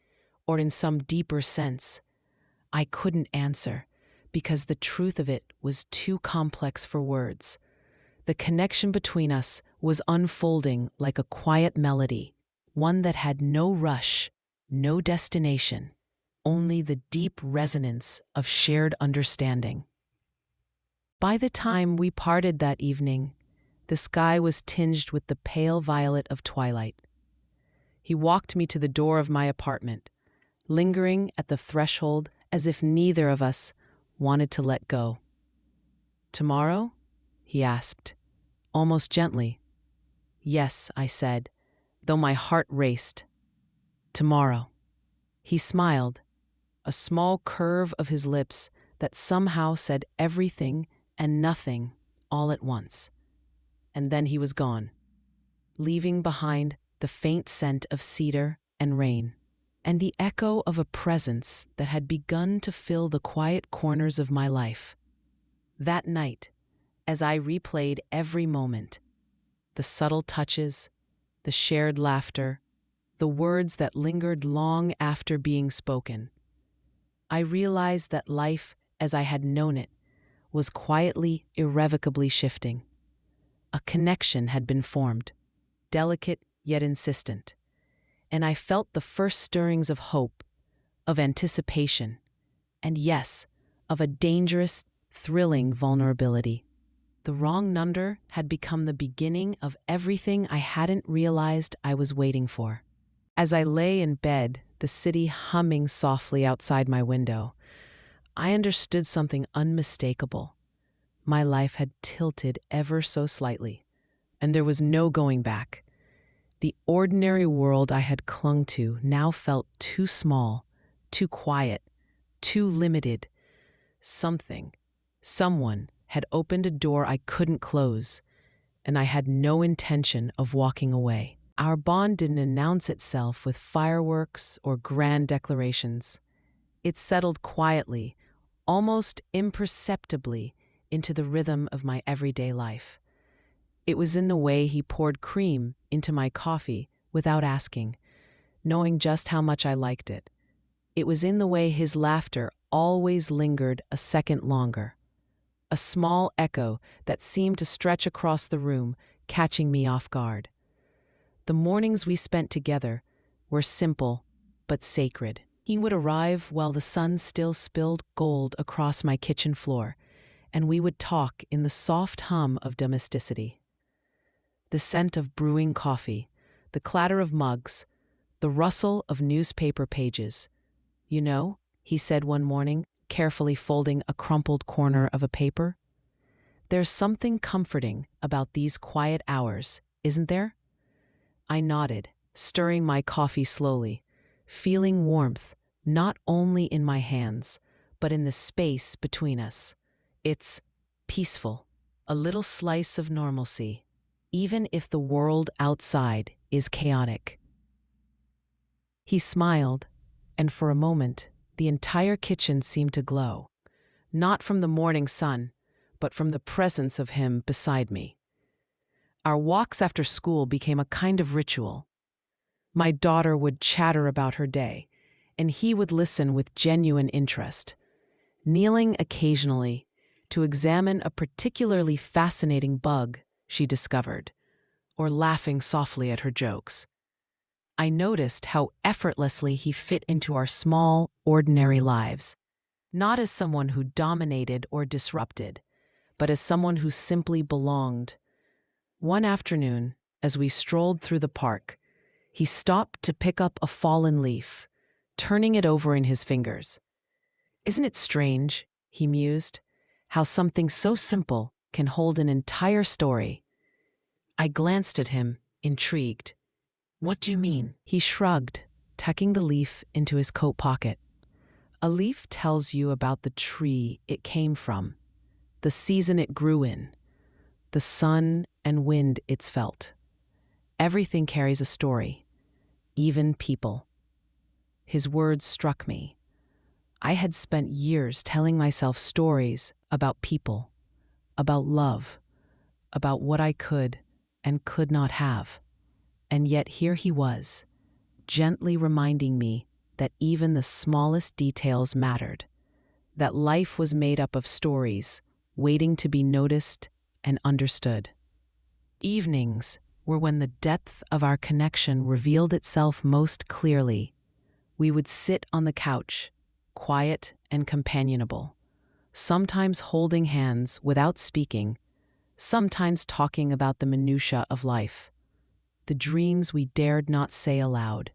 or in some deeper sense. I couldn't answer, because the truth of it was too complex for words. The connection between us was unfolding like a quiet melody, one that had no rush, no destination, only the deep resonance of shared understanding. By the time we parted that evening, the sky was tinged with the pale violet of twilight. He walked me to the door of my apartment, lingering at the threshold as if neither of us wanted to let go. "Tomorrow?" he asked, almost gently. "Yes," I said, though my heart raced. "Tomorrow." He smiled, a small curve of his lips that somehow said everything and nothing all at once. And then he was gone, leaving behind the faint scent of cedar and rain, and the echo of a presence that had begun to fill the quiet corners of my life. That night, as I replayed every moment, the subtle touches, the shared laughter, the words that lingered long after being spoken, I realized that life, as I had known it, was quietly, irrevocably shifting. A connection had been formed, delicate yet insistent, and I felt the first stirrings of hope, of anticipation, and yes, of a dangerous, thrilling vulnerability. The wrong number had become the beginning of everything I hadn't realized I was waiting for. As I lay in bed, the city humming softly outside my window, I understood something unmistakable. My life had tilted ever so slightly, and there was no going back. The ordinary world I had clung to now felt too small, too quiet, too limited. Someone had opened a door I couldn't close, and I had no intention of walking away. Our bond didn't announce itself with fireworks or grand declarations. It settled quietly, almost imperceptibly, into the rhythm of my everyday life. It was in the way he poured cream into my coffee without asking, knowing just how much I liked it. It was in the way his laughter always lingered a second longer, a small echo that seemed to stretch across the room, catching me off guard. The mornings we spent together were simple but sacred. He would arrive while the sun still spilled gold across my kitchen floor, and we would talk in the soft hum of domesticity. The scent of brewing coffee, the clatter of mugs, the rustle of newspaper pages. "You know," he said one morning, carefully folding a crumpled corner of a paper, "there's something comforting about these quiet hours, isn't there?" I nodded, stirring my coffee slowly, feeling warmth not only in my hands, but in the space between us. It's peaceful, a little slice of normalcy, even if the world outside is chaotic. He smiled, and for a moment, the entire kitchen seemed to glow, not from the morning sun, but from the presence of him beside me. Our walks after school became a kind of ritual. My daughter would chatter about her day, and he would listen with genuine interest, kneeling occasionally to examine a particularly fascinating bug she discovered, or laughing softly at her jokes. I noticed how effortlessly he fit into our small, ordinary lives, not as someone who dominated or disrupted, but as someone who simply belonged. One afternoon, As we strolled through the park, he stopped to pick up a fallen leaf, turning it over in his fingers. "Isn't it strange," he mused, "how something so simple can hold an entire story?" I glanced at him, intrigued. "What do you mean?" He shrugged, tucking the leaf into his coat pocket. "A leaf tells you about the tree it came from, the season it grew in, the sun and wind it's felt. Everything carries a story, even people." His words struck me. I had spent years telling myself stories about people, about love, about what I could and could not have. And yet here he was, gently reminding me that even the smallest details mattered, that life was made up of stories waiting to be noticed and understood. Evenings were when the depth of our connection revealed itself most clearly. We would sit on the couch, quiet and companionable, sometimes holding hands without speaking, sometimes talking about the minutiae of life, the dreams we dared not say aloud,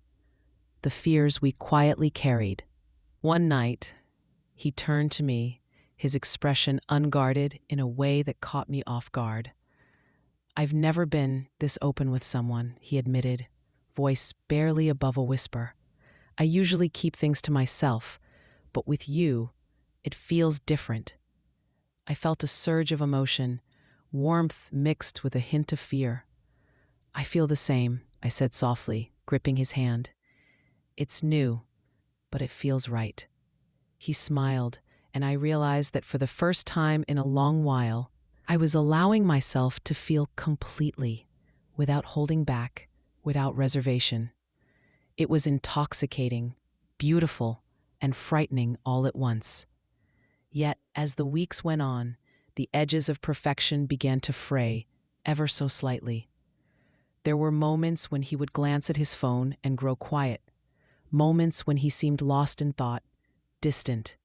the fears we quietly carried. One night, he turned to me, his expression unguarded in a way that caught me off guard. "I've never been this open with someone," he admitted, voice barely above a whisper. "I usually keep things to myself, but with you, it feels different." I felt a surge of emotion, warmth mixed with a hint of fear. "I feel the same," I said softly, gripping his hand. "It's new, but it feels right." He smiled, and I realized that for the first time in a long while, I was allowing myself to feel completely, without holding back, without reservation. It was intoxicating, beautiful, and frightening all at once. Yet, as the weeks went on, the edges of perfection began to fray, ever so slightly. There were moments when he would glance at his phone and grow quiet, moments when he seemed lost in thought, distant.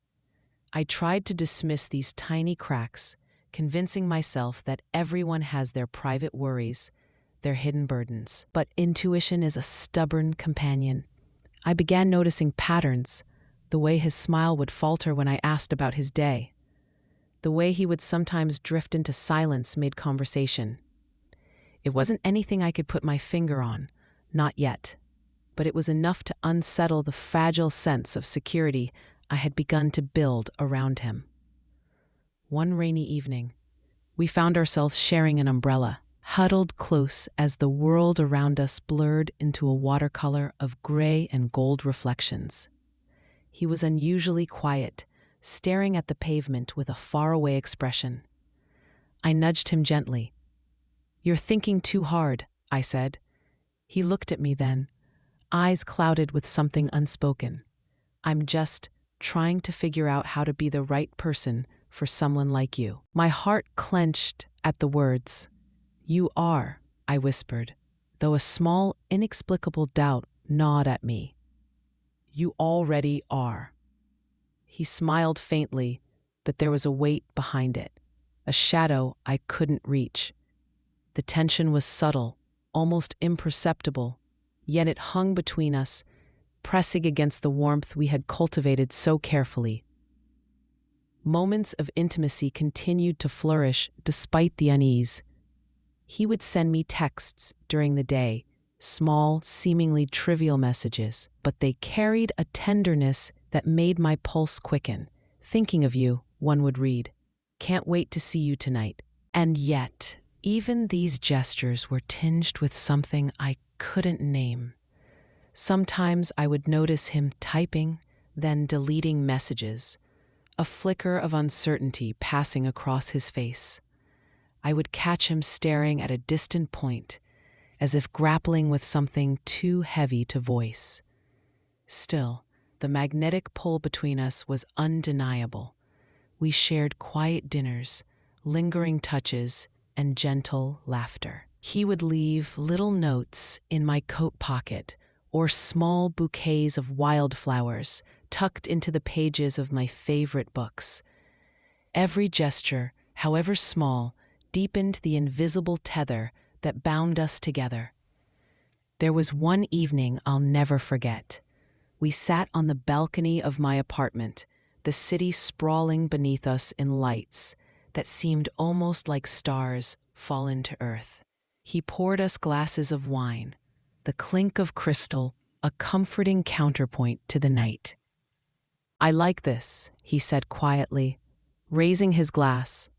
I tried to dismiss these tiny cracks, convincing myself that everyone has their private worries, their hidden burdens. But intuition is a stubborn companion. I began noticing patterns, the way his smile would falter when I asked about his day, the way he would sometimes drift into silence mid-conversation. It wasn't anything I could put my finger on, not yet, but it was enough to unsettle the fragile sense of security I had begun to build around him. One rainy evening, we found ourselves sharing an umbrella, huddled close as the world around us blurred into a watercolor of gray and gold reflections. He was unusually quiet, staring at the pavement with a faraway expression. I nudged him gently. "You're thinking too hard," I said. He looked at me then, eyes clouded with something unspoken. "I'm just trying to figure out how to be the right person for someone like you." My heart clenched at the words. "You are," I whispered, though a small, inexplicable doubt gnawed at me. "You already are." He smiled faintly, but there was a weight behind it, a shadow I couldn't reach. The tension was subtle, almost imperceptible, yet it hung between us, pressing against the warmth we had cultivated so carefully. Moments of intimacy continued to flourish despite the unease. He would send me texts during the day, small, seemingly trivial messages, but they carried a tenderness that made my pulse quicken. "Thinking of you," one would read. "Can't wait to see you tonight." And yet, even these gestures were tinged with something I couldn't name. Sometimes I would notice him typing, then deleting messages, a flicker of uncertainty passing across his face. I would catch him staring at a distant point, as if grappling with something too heavy to voice. Still, the magnetic pull between us was undeniable. We shared quiet dinners, lingering touches, and gentle laughter. He would leave little notes in my coat pocket or small bouquets of wildflowers tucked into the pages of my favorite books. Every gesture, however small, deepened the invisible tether that bound us together. There was one evening I'll never forget. We sat on the balcony of my apartment, the city sprawling beneath us in lights that seemed almost like stars fallen to earth. He poured us glasses of wine, the clink of crystal, a comforting counterpoint to the night. "I like this," he said quietly, raising his glass.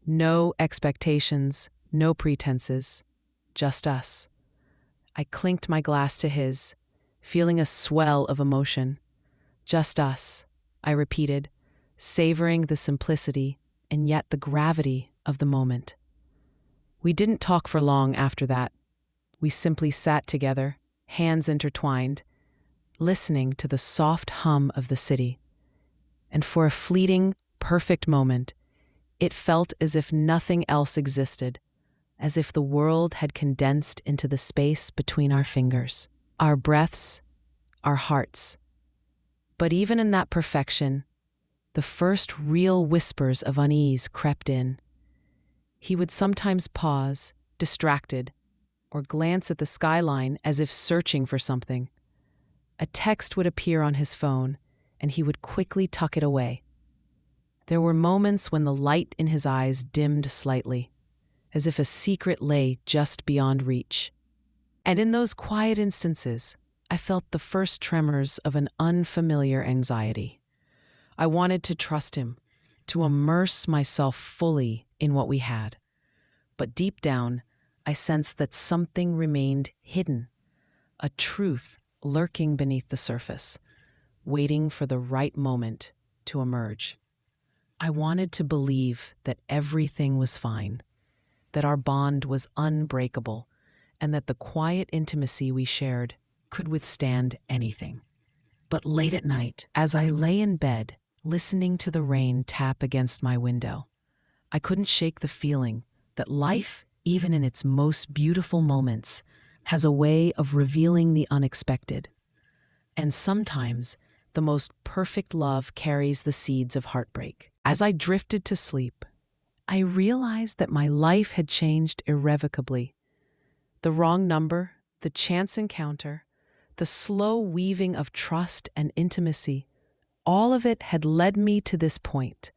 "No expectations, no pretenses, just us." I clinked my glass to his, feeling a swell of emotion. "Just us," I repeated, savoring the simplicity and yet the gravity of the moment. We didn't talk for long after that. We simply sat together, hands intertwined, listening to the soft hum of the city. And for a fleeting, perfect moment, it felt as if nothing else existed, as if the world had condensed into the space between our fingers, our breaths, our hearts. But even in that perfection, the first real whispers of unease crept in. He would sometimes pause, distracted, or glance at the skyline as if searching for something. A text would appear on his phone, and he would quickly tuck it away. There were moments when the light in his eyes dimmed slightly, as if a secret lay just beyond reach. And in those quiet instances, I felt the first tremors of an unfamiliar anxiety. I wanted to trust him, to immerse myself fully in what we had. But deep down, I sensed that something remained hidden, a truth lurking beneath the surface, waiting for the right moment to emerge. I wanted to believe that everything was fine, that our bond was unbreakable, and that the quiet intimacy we shared could withstand anything. But late at night, as I lay in bed, listening to the rain tap against my window, I couldn't shake the feeling that life, even in its most beautiful moments, has a way of revealing the unexpected. And sometimes, the most perfect love carries the seeds of heartbreak. As I drifted to sleep, I realized that my life had changed irrevocably. The wrong number, the chance encounter, the slow weaving of trust and intimacy, all of it had led me to this point.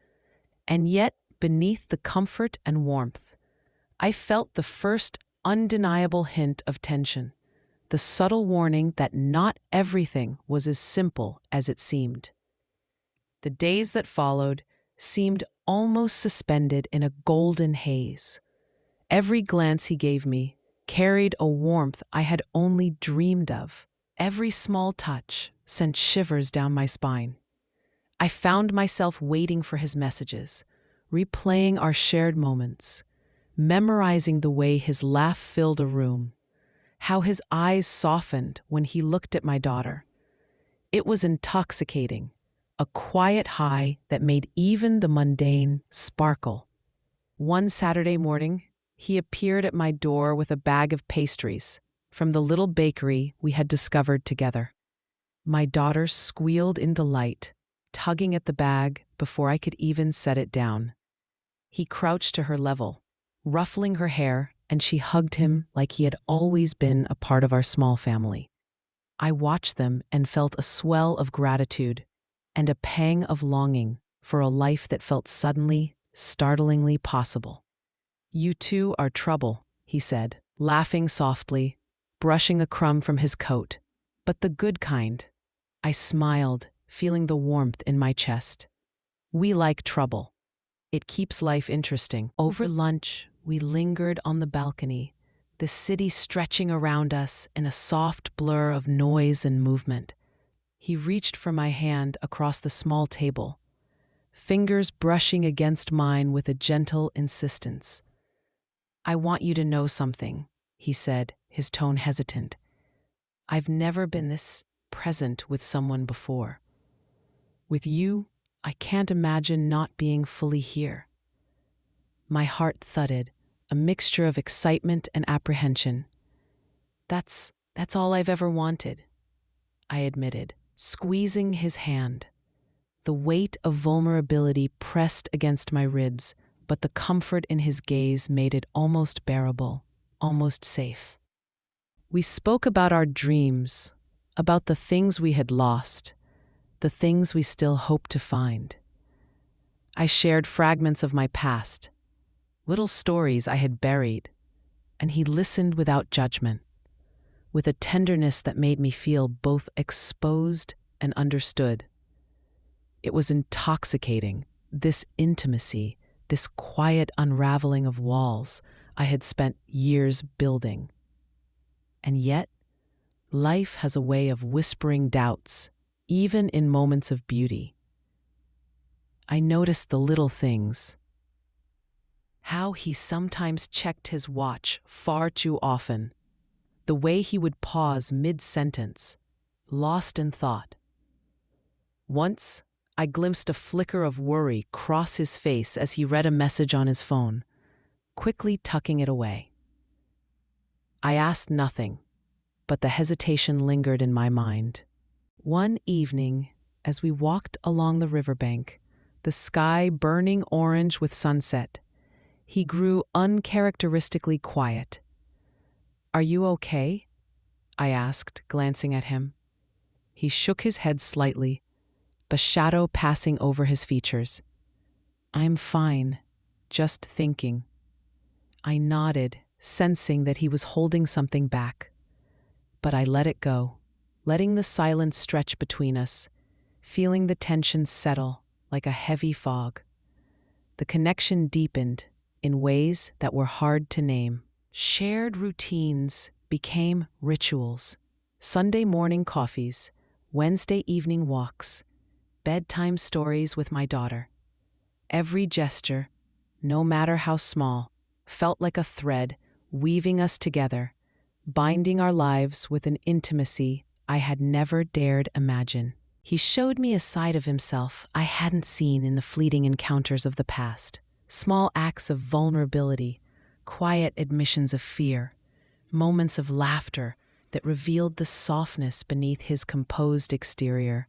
And yet, beneath the comfort and warmth, I felt the first undeniable hint of tension, the subtle warning that not everything was as simple as it seemed. The days that followed seemed almost suspended in a golden haze. Every glance he gave me carried a warmth I had only dreamed of. Every small touch sent shivers down my spine. I found myself waiting for his messages, replaying our shared moments, memorizing the way his laugh filled a room, how his eyes softened when he looked at my daughter. It was intoxicating, a quiet high that made even the mundane sparkle. One Saturday morning, he appeared at my door with a bag of pastries from the little bakery we had discovered together. My daughter squealed in delight, tugging at the bag before I could even set it down. He crouched to her level, ruffling her hair, and she hugged him like he had always been a part of our small family. I watched them and felt a swell of gratitude and a pang of longing for a life that felt suddenly, startlingly possible. "You two are trouble," he said, laughing softly, brushing a crumb from his coat. "But the good kind." I smiled, feeling the warmth in my chest. "We like trouble. It keeps life interesting." Over lunch, we lingered on the balcony, the city stretching around us in a soft blur of noise and movement. He reached for my hand across the small table, fingers brushing against mine with a gentle insistence. "I want you to know something," he said, his tone hesitant. "I've never been this present with someone before. With you, I can't imagine not being fully here." My heart thudded, a mixture of excitement and apprehension. That's all I've ever wanted," I admitted, squeezing his hand. The weight of vulnerability pressed against my ribs, but the comfort in his gaze made it almost bearable. almost safe. We spoke about our dreams, about the things we had lost, the things we still hope to find. I shared fragments of my past, little stories I had buried, and he listened without judgment, with a tenderness that made me feel both exposed and understood. It was intoxicating, this intimacy, this quiet unraveling of walls I had spent years building. And yet, life has a way of whispering doubts, even in moments of beauty. I noticed the little things. How he sometimes checked his watch far too often. The way he would pause mid-sentence, lost in thought. Once, I glimpsed a flicker of worry cross his face as he read a message on his phone, quickly tucking it away. I asked nothing, but the hesitation lingered in my mind. One evening, as we walked along the riverbank, the sky burning orange with sunset, he grew uncharacteristically quiet. "Are you okay?" I asked, glancing at him. He shook his head slightly, the shadow passing over his features. "I'm fine, just thinking." I nodded, sensing that he was holding something back. But I let it go, letting the silence stretch between us, feeling the tension settle like a heavy fog. The connection deepened in ways that were hard to name. Shared routines became rituals. Sunday morning coffees, Wednesday evening walks, bedtime stories with my daughter. Every gesture, no matter how small, felt like a thread weaving us together, binding our lives with an intimacy I had never dared imagine. He showed me a side of himself I hadn't seen in the fleeting encounters of the past. Small acts of vulnerability, quiet admissions of fear, moments of laughter that revealed the softness beneath his composed exterior.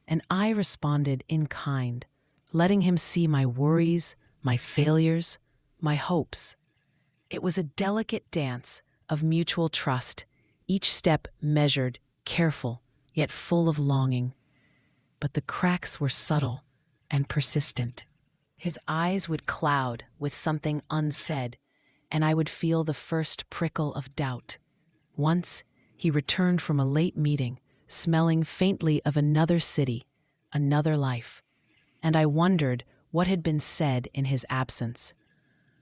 And I responded in kind, letting him see my worries, my failures, my hopes. It was a delicate dance of mutual trust, each step measured, careful, yet full of longing. But the cracks were subtle and persistent. His eyes would cloud with something unsaid, and I would feel the first prickle of doubt. Once, he returned from a late meeting, smelling faintly of another city, another life, and I wondered what had been said in his absence.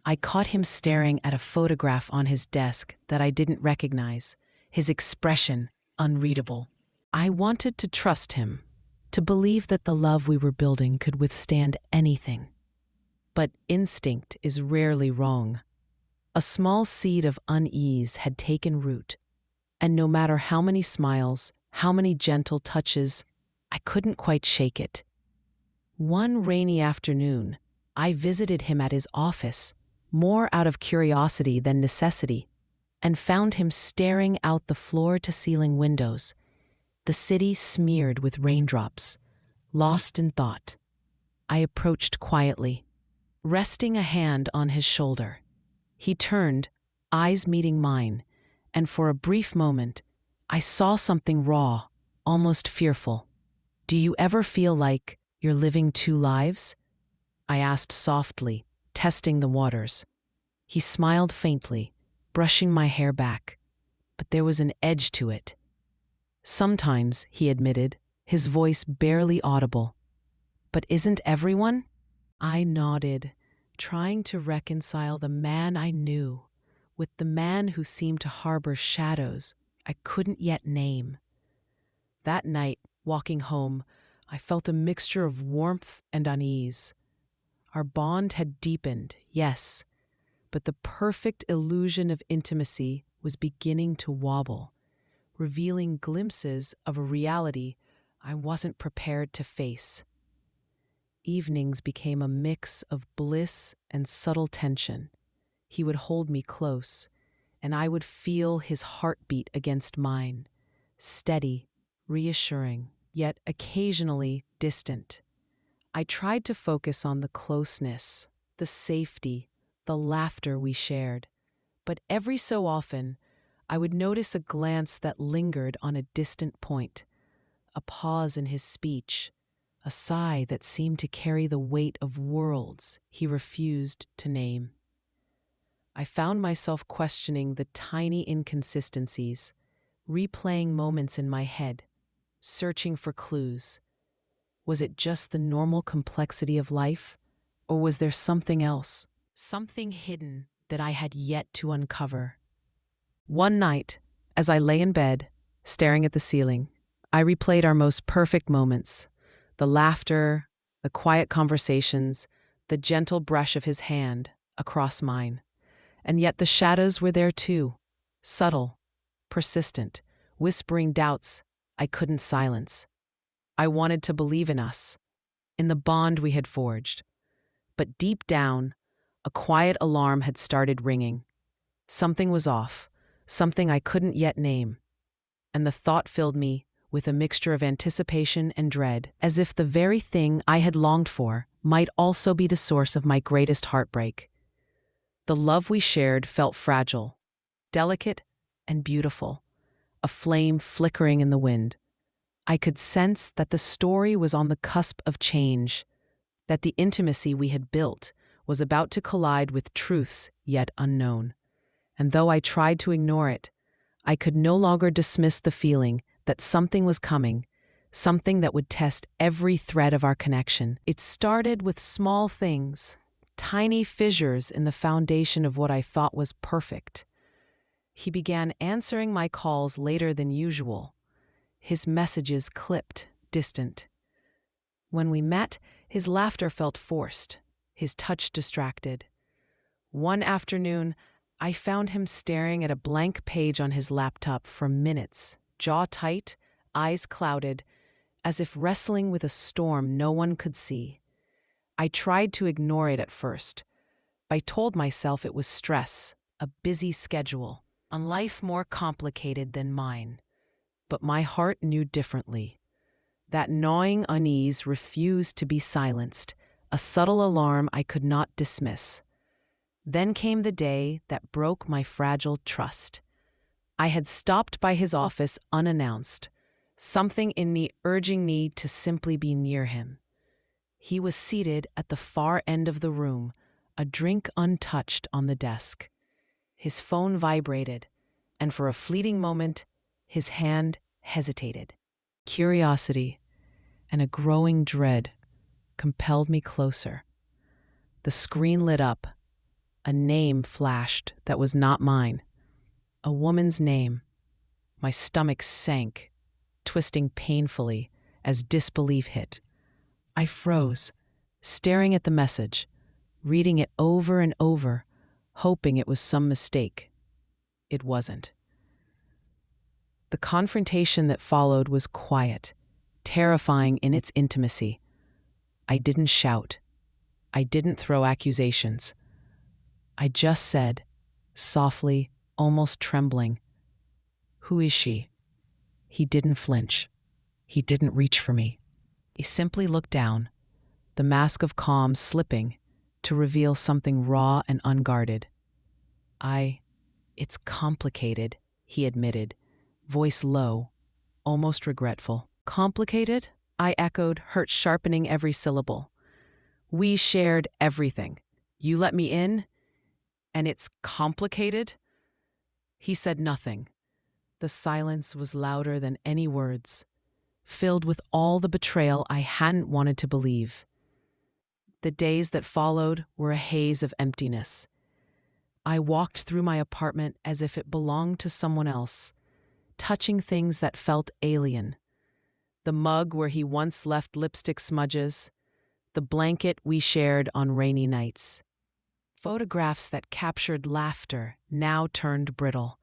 I caught him staring at a photograph on his desk that I didn't recognize, his expression unreadable. I wanted to trust him, to believe that the love we were building could withstand anything. But instinct is rarely wrong. A small seed of unease had taken root, and no matter how many smiles, how many gentle touches, I couldn't quite shake it. One rainy afternoon, I visited him at his office, more out of curiosity than necessity, and found him staring out the floor-to-ceiling windows, the city smeared with raindrops, lost in thought. I approached quietly, resting a hand on his shoulder. He turned, eyes meeting mine, and for a brief moment, I saw something raw, almost fearful. "Do you ever feel like you're living two lives?" I asked softly, testing the waters. He smiled faintly, brushing my hair back, but there was an edge to it. "Sometimes," he admitted, his voice barely audible. "But isn't everyone?" I nodded, trying to reconcile the man I knew with the man who seemed to harbor shadows I couldn't yet name. That night, walking home, I felt a mixture of warmth and unease. Our bond had deepened, yes, but the perfect illusion of intimacy was beginning to wobble, revealing glimpses of a reality I wasn't prepared to face. Evenings became a mix of bliss and subtle tension. He would hold me close, and I would feel his heartbeat against mine, steady, reassuring, yet occasionally distant. I tried to focus on the closeness, the safety, the laughter we shared, But every so often, I would notice a glance that lingered on a distant point, a pause in his speech, a sigh that seemed to carry the weight of worlds he refused to name. I found myself questioning the tiny inconsistencies, replaying moments in my head, searching for clues. Was it just the normal complexity of life, or was there something else, something hidden that I had yet to uncover? One night, as I lay in bed, staring at the ceiling, I replayed our most perfect moments, the laughter, the quiet conversations, the gentle brush of his hand across mine. And yet the shadows were there too, subtle, persistent, whispering doubts I couldn't silence. I wanted to believe in us, in the bond we had forged. But deep down, a quiet alarm had started ringing. Something was off, something I couldn't yet name. And the thought filled me with a mixture of anticipation and dread, as if the very thing I had longed for might also be the source of my greatest heartbreak. The love we shared felt fragile, delicate, and beautiful, a flame flickering in the wind. I could sense that the story was on the cusp of change, that the intimacy we had built was about to collide with truths yet unknown. And though I tried to ignore it, I could no longer dismiss the feeling that something was coming, something that would test every thread of our connection. It started with small things, tiny fissures in the foundation of what I thought was perfect. He began answering my calls later than usual, his messages clipped, distant. When we met, his laughter felt forced, his touch distracted. One afternoon, I found him staring at a blank page on his laptop for minutes, jaw tight, eyes clouded, as if wrestling with a storm no one could see. I tried to ignore it at first. I told myself it was stress, a busy schedule, a life more complicated than mine. But my heart knew differently. That gnawing unease refused to be silenced, a subtle alarm I could not dismiss. Then came the day that broke my fragile trust. I had stopped by his office unannounced, something in me urging me to simply be near him. He was seated at the far end of the room, a drink untouched on the desk. His phone vibrated, and for a fleeting moment, his hand hesitated. Curiosity and a growing dread compelled me closer. The screen lit up. A name flashed that was not mine. A woman's name. My stomach sank, twisting painfully as disbelief hit. I froze, staring at the message, reading it over and over, hoping it was some mistake. It wasn't. The confrontation that followed was quiet, terrifying in its intimacy. I didn't shout. I didn't throw accusations. I just said, softly, almost trembling, "Who is she?" He didn't flinch. He didn't reach for me. He simply looked down, the mask of calm slipping to reveal something raw and unguarded. It's complicated," he admitted, voice low, almost regretful. "Complicated?" I echoed, hurt sharpening every syllable. "We shared everything. You let me in, and it's complicated?" He said nothing. The silence was louder than any words, filled with all the betrayal I hadn't wanted to believe. The days that followed were a haze of emptiness. I walked through my apartment as if it belonged to someone else, touching things that felt alien. The mug where he once left lipstick smudges, the blanket we shared on rainy nights. Photographs that captured laughter now turned brittle.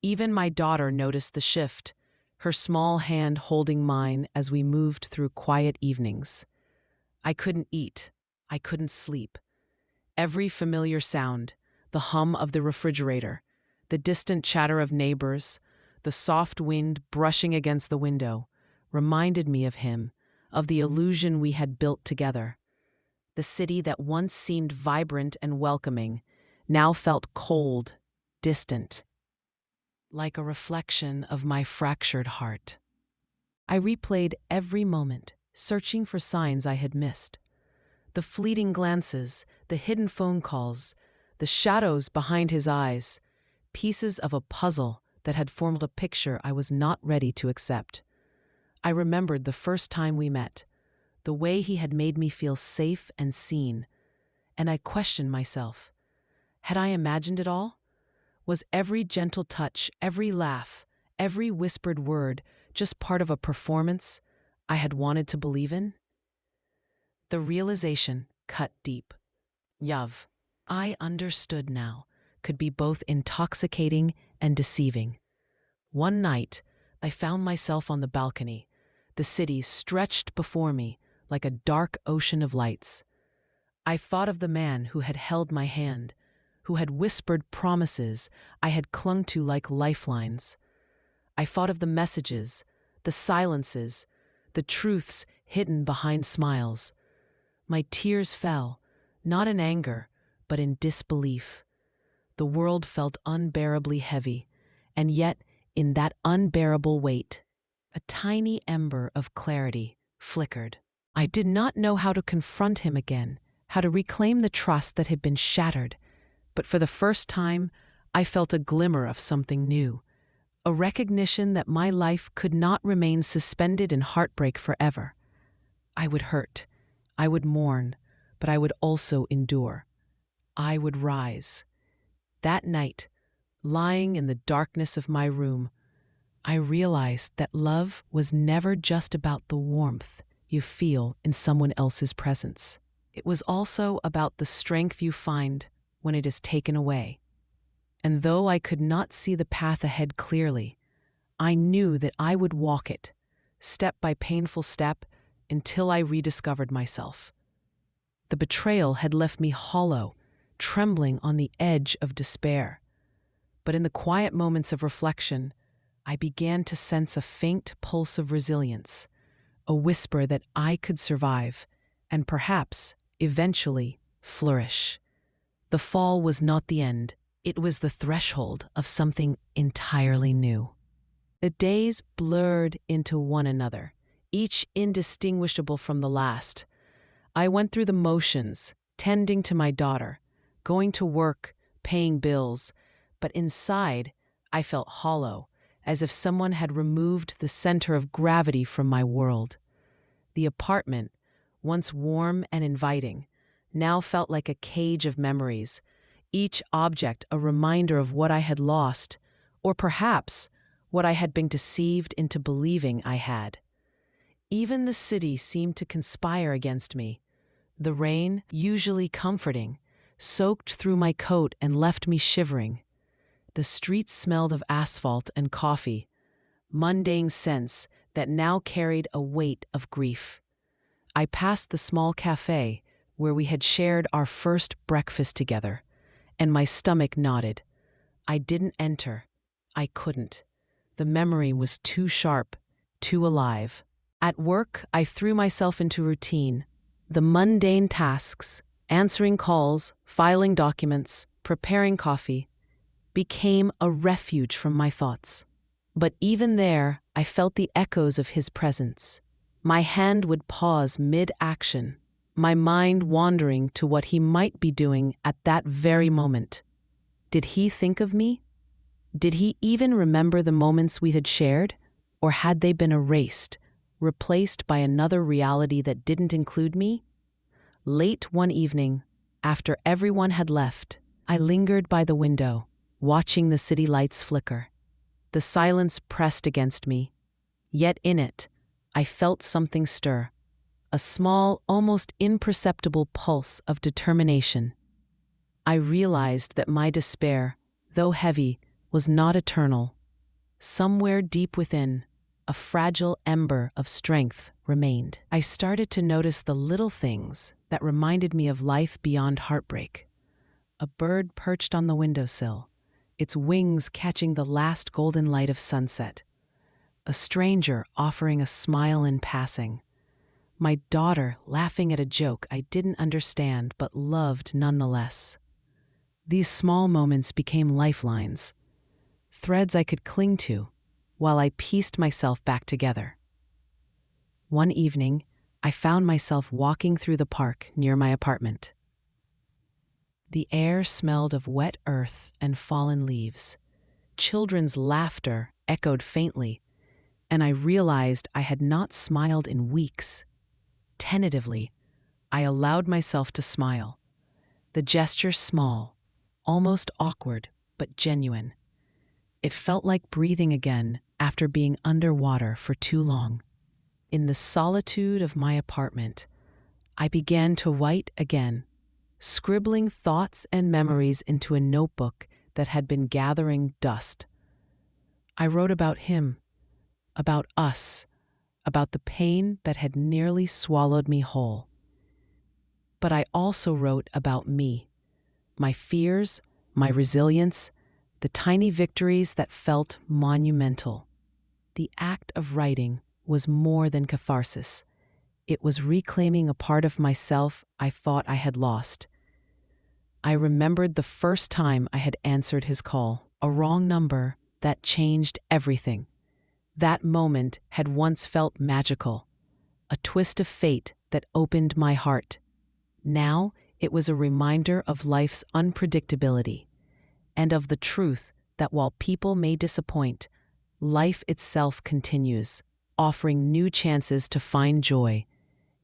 Even my daughter noticed the shift, her small hand holding mine as we moved through quiet evenings. I couldn't eat. I couldn't sleep. Every familiar sound, the hum of the refrigerator, the distant chatter of neighbors, the soft wind brushing against the window, reminded me of him, of the illusion we had built together. The city that once seemed vibrant and welcoming now felt cold distant, like a reflection of my fractured heart. I replayed every moment, searching for signs I had missed. The fleeting glances, the hidden phone calls, the shadows behind his eyes, pieces of a puzzle that had formed a picture I was not ready to accept. I remembered the first time we met, the way he had made me feel safe and seen, and I questioned myself. Had I imagined it all? Was every gentle touch, every laugh, every whispered word just part of a performance I had wanted to believe in? The realization cut deep. Love, I understood now, could be both intoxicating and deceiving. One night, I found myself on the balcony, the city stretched before me like a dark ocean of lights. I thought of the man who had held my hand, who had whispered promises I had clung to like lifelines. I thought of the messages, the silences, the truths hidden behind smiles. My tears fell, not in anger, but in disbelief. The world felt unbearably heavy, and yet, in that unbearable weight, a tiny ember of clarity flickered. I did not know how to confront him again, how to reclaim the trust that had been shattered, but for the first time, I felt a glimmer of something new, a recognition that my life could not remain suspended in heartbreak forever. I would hurt, I would mourn, but I would also endure. I would rise. That night, lying in the darkness of my room, I realized that love was never just about the warmth you feel in someone else's presence. It was also about the strength you find when it is taken away. And though I could not see the path ahead clearly, I knew that I would walk it, step by painful step, until I rediscovered myself. The betrayal had left me hollow, trembling on the edge of despair. But in the quiet moments of reflection, I began to sense a faint pulse of resilience, a whisper that I could survive, and perhaps, eventually, flourish. The fall was not the end, it was the threshold of something entirely new. The days blurred into one another, each indistinguishable from the last. I went through the motions, tending to my daughter, going to work, paying bills, but inside, I felt hollow, as if someone had removed the center of gravity from my world. The apartment, once warm and inviting, now felt like a cage of memories, each object a reminder of what I had lost, or perhaps what I had been deceived into believing I had. Even the city seemed to conspire against me. The rain, usually comforting, soaked through my coat and left me shivering. The streets smelled of asphalt and coffee, mundane scents that now carried a weight of grief. I passed the small cafe where we had shared our first breakfast together, and my stomach nodded. I didn't enter. I couldn't. The memory was too sharp, too alive. At work, I threw myself into routine. The mundane tasks, answering calls, filing documents, preparing coffee, became a refuge from my thoughts. But even there, I felt the echoes of his presence. My hand would pause mid-action, my mind wandering to what he might be doing at that very moment. Did he think of me? Did he even remember the moments we had shared? Or had they been erased, replaced by another reality that didn't include me? Late one evening, after everyone had left, I lingered by the window, watching the city lights flicker. The silence pressed against me, yet in it, I felt something stir, a small, almost imperceptible pulse of determination. I realized that my despair, though heavy, was not eternal. Somewhere deep within, a fragile ember of strength remained. I started to notice the little things that reminded me of life beyond heartbreak. A bird perched on the windowsill, its wings catching the last golden light of sunset. A stranger offering a smile in passing. My daughter laughing at a joke I didn't understand but loved nonetheless. These small moments became lifelines, threads I could cling to while I pieced myself back together. One evening, I found myself walking through the park near my apartment. The air smelled of wet earth and fallen leaves. Children's laughter echoed faintly, and I realized I had not smiled in weeks. Tentatively, I allowed myself to smile. The gesture small, almost awkward, but genuine. It felt like breathing again after being underwater for too long. In the solitude of my apartment, I began to write again, scribbling thoughts and memories into a notebook that had been gathering dust. I wrote about him, about us, about the pain that had nearly swallowed me whole. But I also wrote about me, my fears, my resilience, the tiny victories that felt monumental. The act of writing was more than catharsis. It was reclaiming a part of myself I thought I had lost. I remembered the first time I had answered his call, a wrong number that changed everything. That moment had once felt magical, a twist of fate that opened my heart. Now it was a reminder of life's unpredictability and of the truth that while people may disappoint, life itself continues, offering new chances to find joy,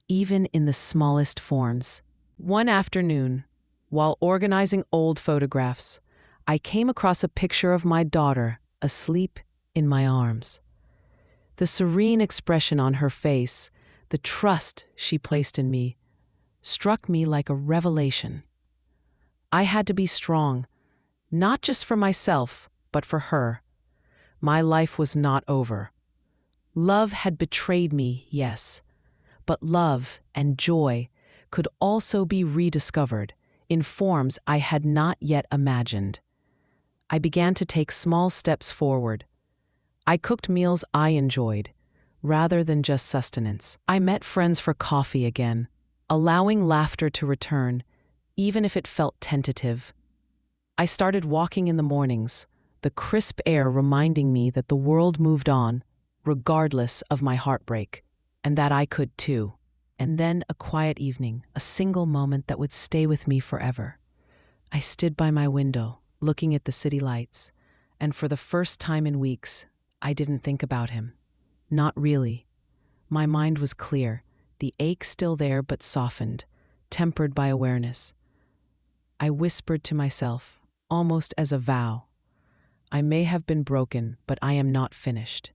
even in the smallest forms. One afternoon, while organizing old photographs, I came across a picture of my daughter asleep in my arms. The serene expression on her face, the trust she placed in me, struck me like a revelation. I had to be strong, not just for myself, but for her. My life was not over. Love had betrayed me, yes, but love and joy could also be rediscovered in forms I had not yet imagined. I began to take small steps forward. I cooked meals I enjoyed, rather than just sustenance. I met friends for coffee again, allowing laughter to return, even if it felt tentative. I started walking in the mornings, the crisp air reminding me that the world moved on, regardless of my heartbreak, and that I could too. And then a quiet evening, a single moment that would stay with me forever. I stood by my window, looking at the city lights, and for the first time in weeks, I didn't think about him. Not really. My mind was clear, the ache still there but softened, tempered by awareness. I whispered to myself, almost as a vow, I may have been broken, but I am not finished.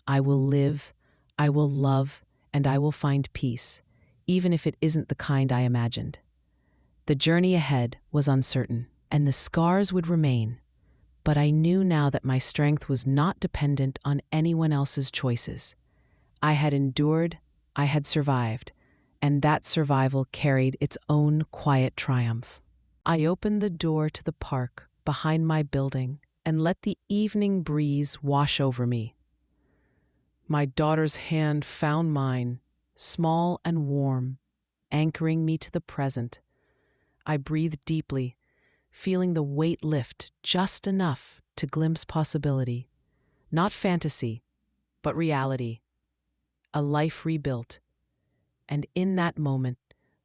I will live, I will love, and I will find peace, even if it isn't the kind I imagined. The journey ahead was uncertain, and the scars would remain, but I knew now that my strength was not dependent on anyone else's choices. I had endured, I had survived, and that survival carried its own quiet triumph. I opened the door to the park behind my building and let the evening breeze wash over me. My daughter's hand found mine, small and warm, anchoring me to the present. I breathed deeply, feeling the weight lift just enough to glimpse possibility. Not fantasy, but reality. A life rebuilt. And in that moment,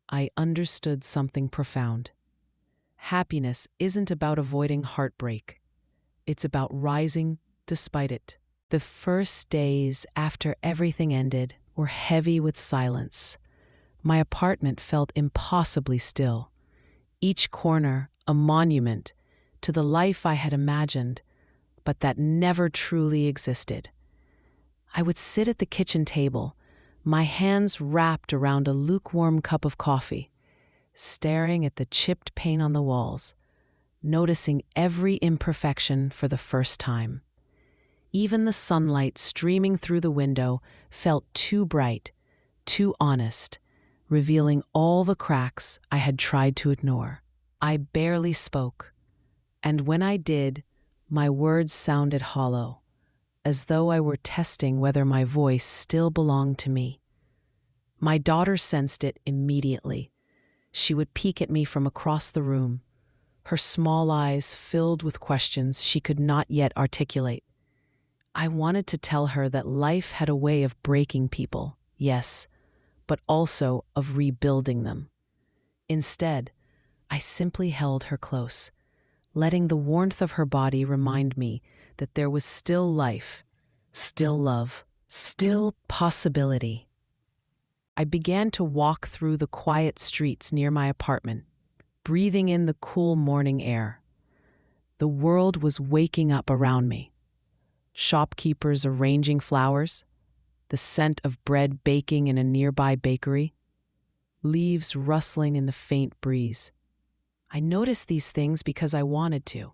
I understood something profound. Happiness isn't about avoiding heartbreak. It's about rising despite it. The first days after everything ended were heavy with silence. My apartment felt impossibly still, each corner a monument to the life I had imagined, but that never truly existed. I would sit at the kitchen table, my hands wrapped around a lukewarm cup of coffee, staring at the chipped paint on the walls, noticing every imperfection for the first time. Even the sunlight streaming through the window felt too bright, too honest, revealing all the cracks I had tried to ignore. I barely spoke, and when I did, my words sounded hollow, as though I were testing whether my voice still belonged to me. My daughter sensed it immediately. She would peek at me from across the room, her small eyes filled with questions she could not yet articulate. I wanted to tell her that life had a way of breaking people, yes, but also of rebuilding them. Instead, I simply held her close, letting the warmth of her body remind me that there was still life, still love, still possibility. I began to walk through the quiet streets near my apartment, breathing in the cool morning air. The world was waking up around me. Shopkeepers arranging flowers, the scent of bread baking in a nearby bakery, leaves rustling in the faint breeze. I noticed these things because I wanted to,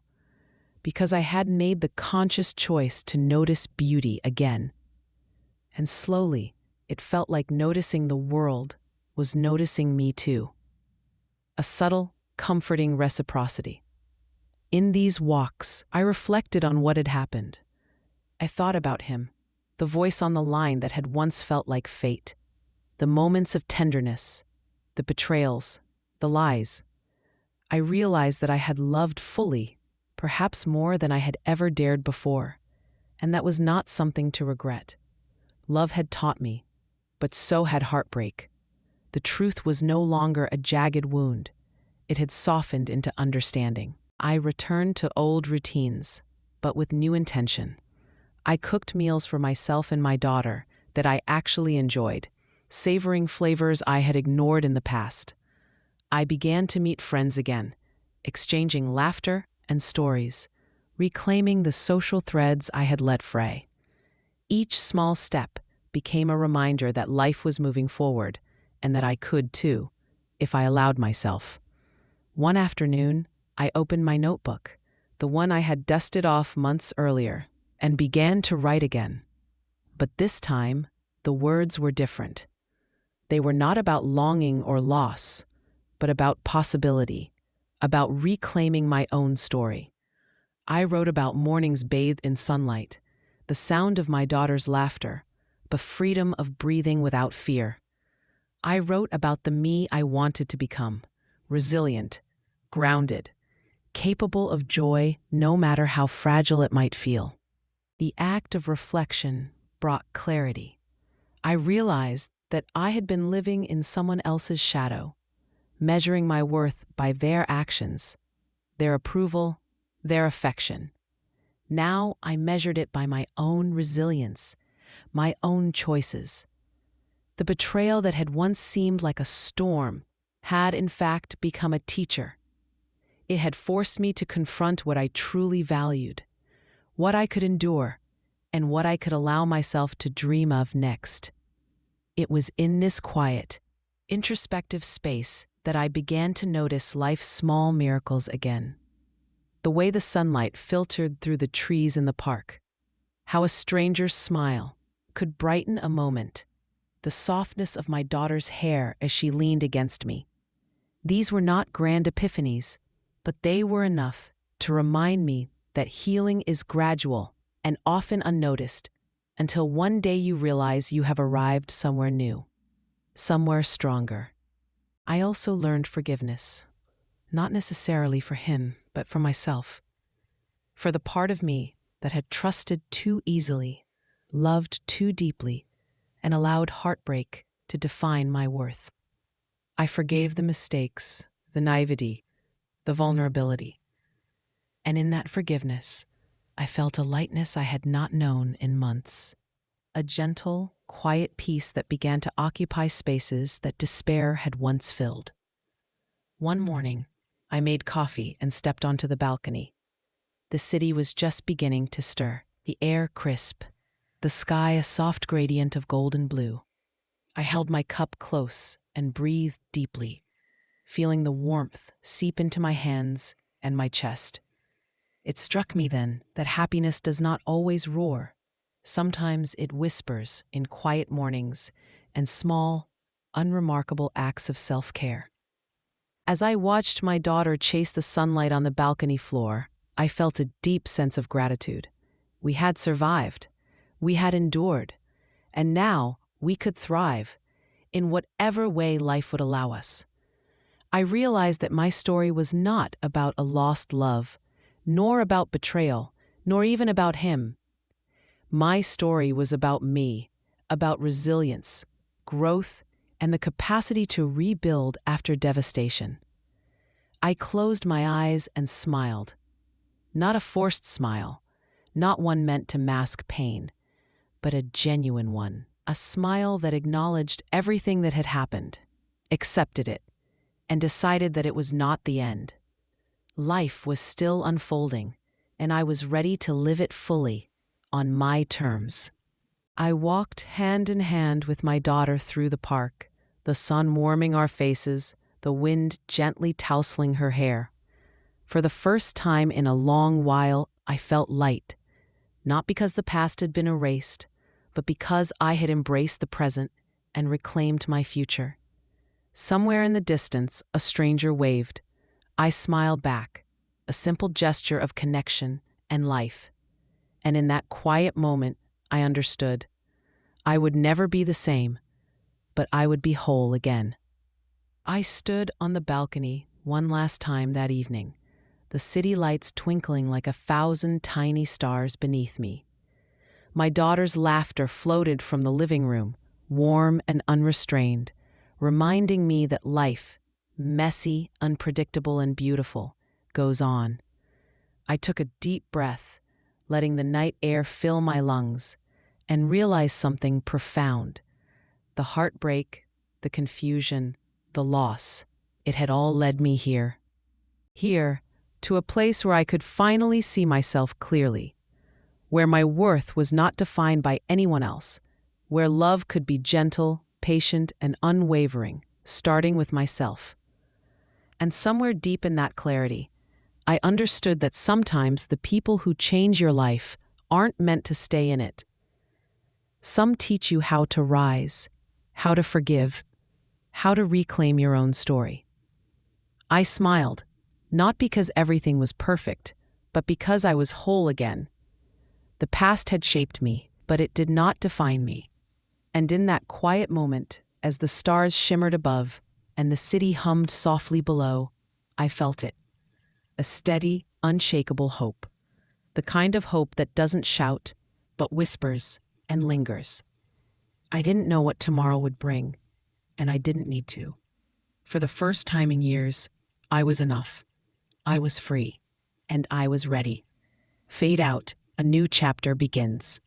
because I had made the conscious choice to notice beauty again. And slowly, it felt like noticing the world was noticing me too. A subtle, comforting reciprocity. In these walks, I reflected on what had happened. I thought about him, the voice on the line that had once felt like fate, the moments of tenderness, the betrayals, the lies. I realized that I had loved fully, perhaps more than I had ever dared before, and that was not something to regret. Love had taught me, but so had heartbreak. The truth was no longer a jagged wound. It had softened into understanding. I returned to old routines, but with new intention. I cooked meals for myself and my daughter that I actually enjoyed, savoring flavors I had ignored in the past. I began to meet friends again, exchanging laughter and stories, reclaiming the social threads I had let fray. Each small step became a reminder that life was moving forward, and that I could too, if I allowed myself. One afternoon, I opened my notebook, the one I had dusted off months earlier, and began to write again. But this time, the words were different. They were not about longing or loss, but about possibility, about reclaiming my own story. I wrote about mornings bathed in sunlight, the sound of my daughter's laughter, the freedom of breathing without fear. I wrote about the me I wanted to become, resilient, grounded, capable of joy no matter how fragile it might feel. The act of reflection brought clarity. I realized that I had been living in someone else's shadow, measuring my worth by their actions, their approval, their affection. Now I measured it by my own resilience, my own choices. The betrayal that had once seemed like a storm had in fact become a teacher. It had forced me to confront what I truly valued, what I could endure, and what I could allow myself to dream of next. It was in this quiet, introspective space that I began to notice life's small miracles again. The way the sunlight filtered through the trees in the park, how a stranger's smile could brighten a moment, the softness of my daughter's hair as she leaned against me. These were not grand epiphanies, but they were enough to remind me that healing is gradual and often unnoticed until one day you realize you have arrived somewhere new, somewhere stronger. I also learned forgiveness, not necessarily for him, but for myself, for the part of me that had trusted too easily, loved too deeply, and allowed heartbreak to define my worth. I forgave the mistakes, the naivety, the vulnerability. And in that forgiveness, I felt a lightness I had not known in months. A gentle, quiet peace that began to occupy spaces that despair had once filled. One morning, I made coffee and stepped onto the balcony. The city was just beginning to stir, the air crisp, the sky a soft gradient of golden blue. I held my cup close and breathed deeply, feeling the warmth seep into my hands and my chest. It struck me then that happiness does not always roar. Sometimes it whispers in quiet mornings and small, unremarkable acts of self-care. As I watched my daughter chase the sunlight on the balcony floor, I felt a deep sense of gratitude. We had survived, we had endured, and now we could thrive in whatever way life would allow us. I realized that my story was not about a lost love, nor about betrayal, nor even about him. My story was about me, about resilience, growth, and the capacity to rebuild after devastation. I closed my eyes and smiled. Not a forced smile, not one meant to mask pain, but a genuine one. A smile that acknowledged everything that had happened, accepted it, and decided that it was not the end. Life was still unfolding, and I was ready to live it fully, on my terms. I walked hand in hand with my daughter through the park, the sun warming our faces, the wind gently tousling her hair. For the first time in a long while, I felt light, not because the past had been erased, but because I had embraced the present and reclaimed my future. Somewhere in the distance, a stranger waved. I smiled back, a simple gesture of connection and life. And in that quiet moment, I understood. I would never be the same, but I would be whole again. I stood on the balcony one last time that evening, the city lights twinkling like 1,000 tiny stars beneath me. My daughter's laughter floated from the living room, warm and unrestrained, reminding me that life, messy, unpredictable, and beautiful, goes on. I took a deep breath, letting the night air fill my lungs, and realized something profound. The heartbreak, the confusion, the loss, it had all led me here. Here, to a place where I could finally see myself clearly, where my worth was not defined by anyone else, where love could be gentle, patient, and unwavering, starting with myself. And somewhere deep in that clarity, I understood that sometimes the people who change your life aren't meant to stay in it. Some teach you how to rise, how to forgive, how to reclaim your own story. I smiled, not because everything was perfect, but because I was whole again. The past had shaped me, but it did not define me. And in that quiet moment, as the stars shimmered above and the city hummed softly below, I felt it. A steady, unshakable hope. The kind of hope that doesn't shout, but whispers and lingers. I didn't know what tomorrow would bring, and I didn't need to. For the first time in years, I was enough. I was free, and I was ready. Fade out, a new chapter begins.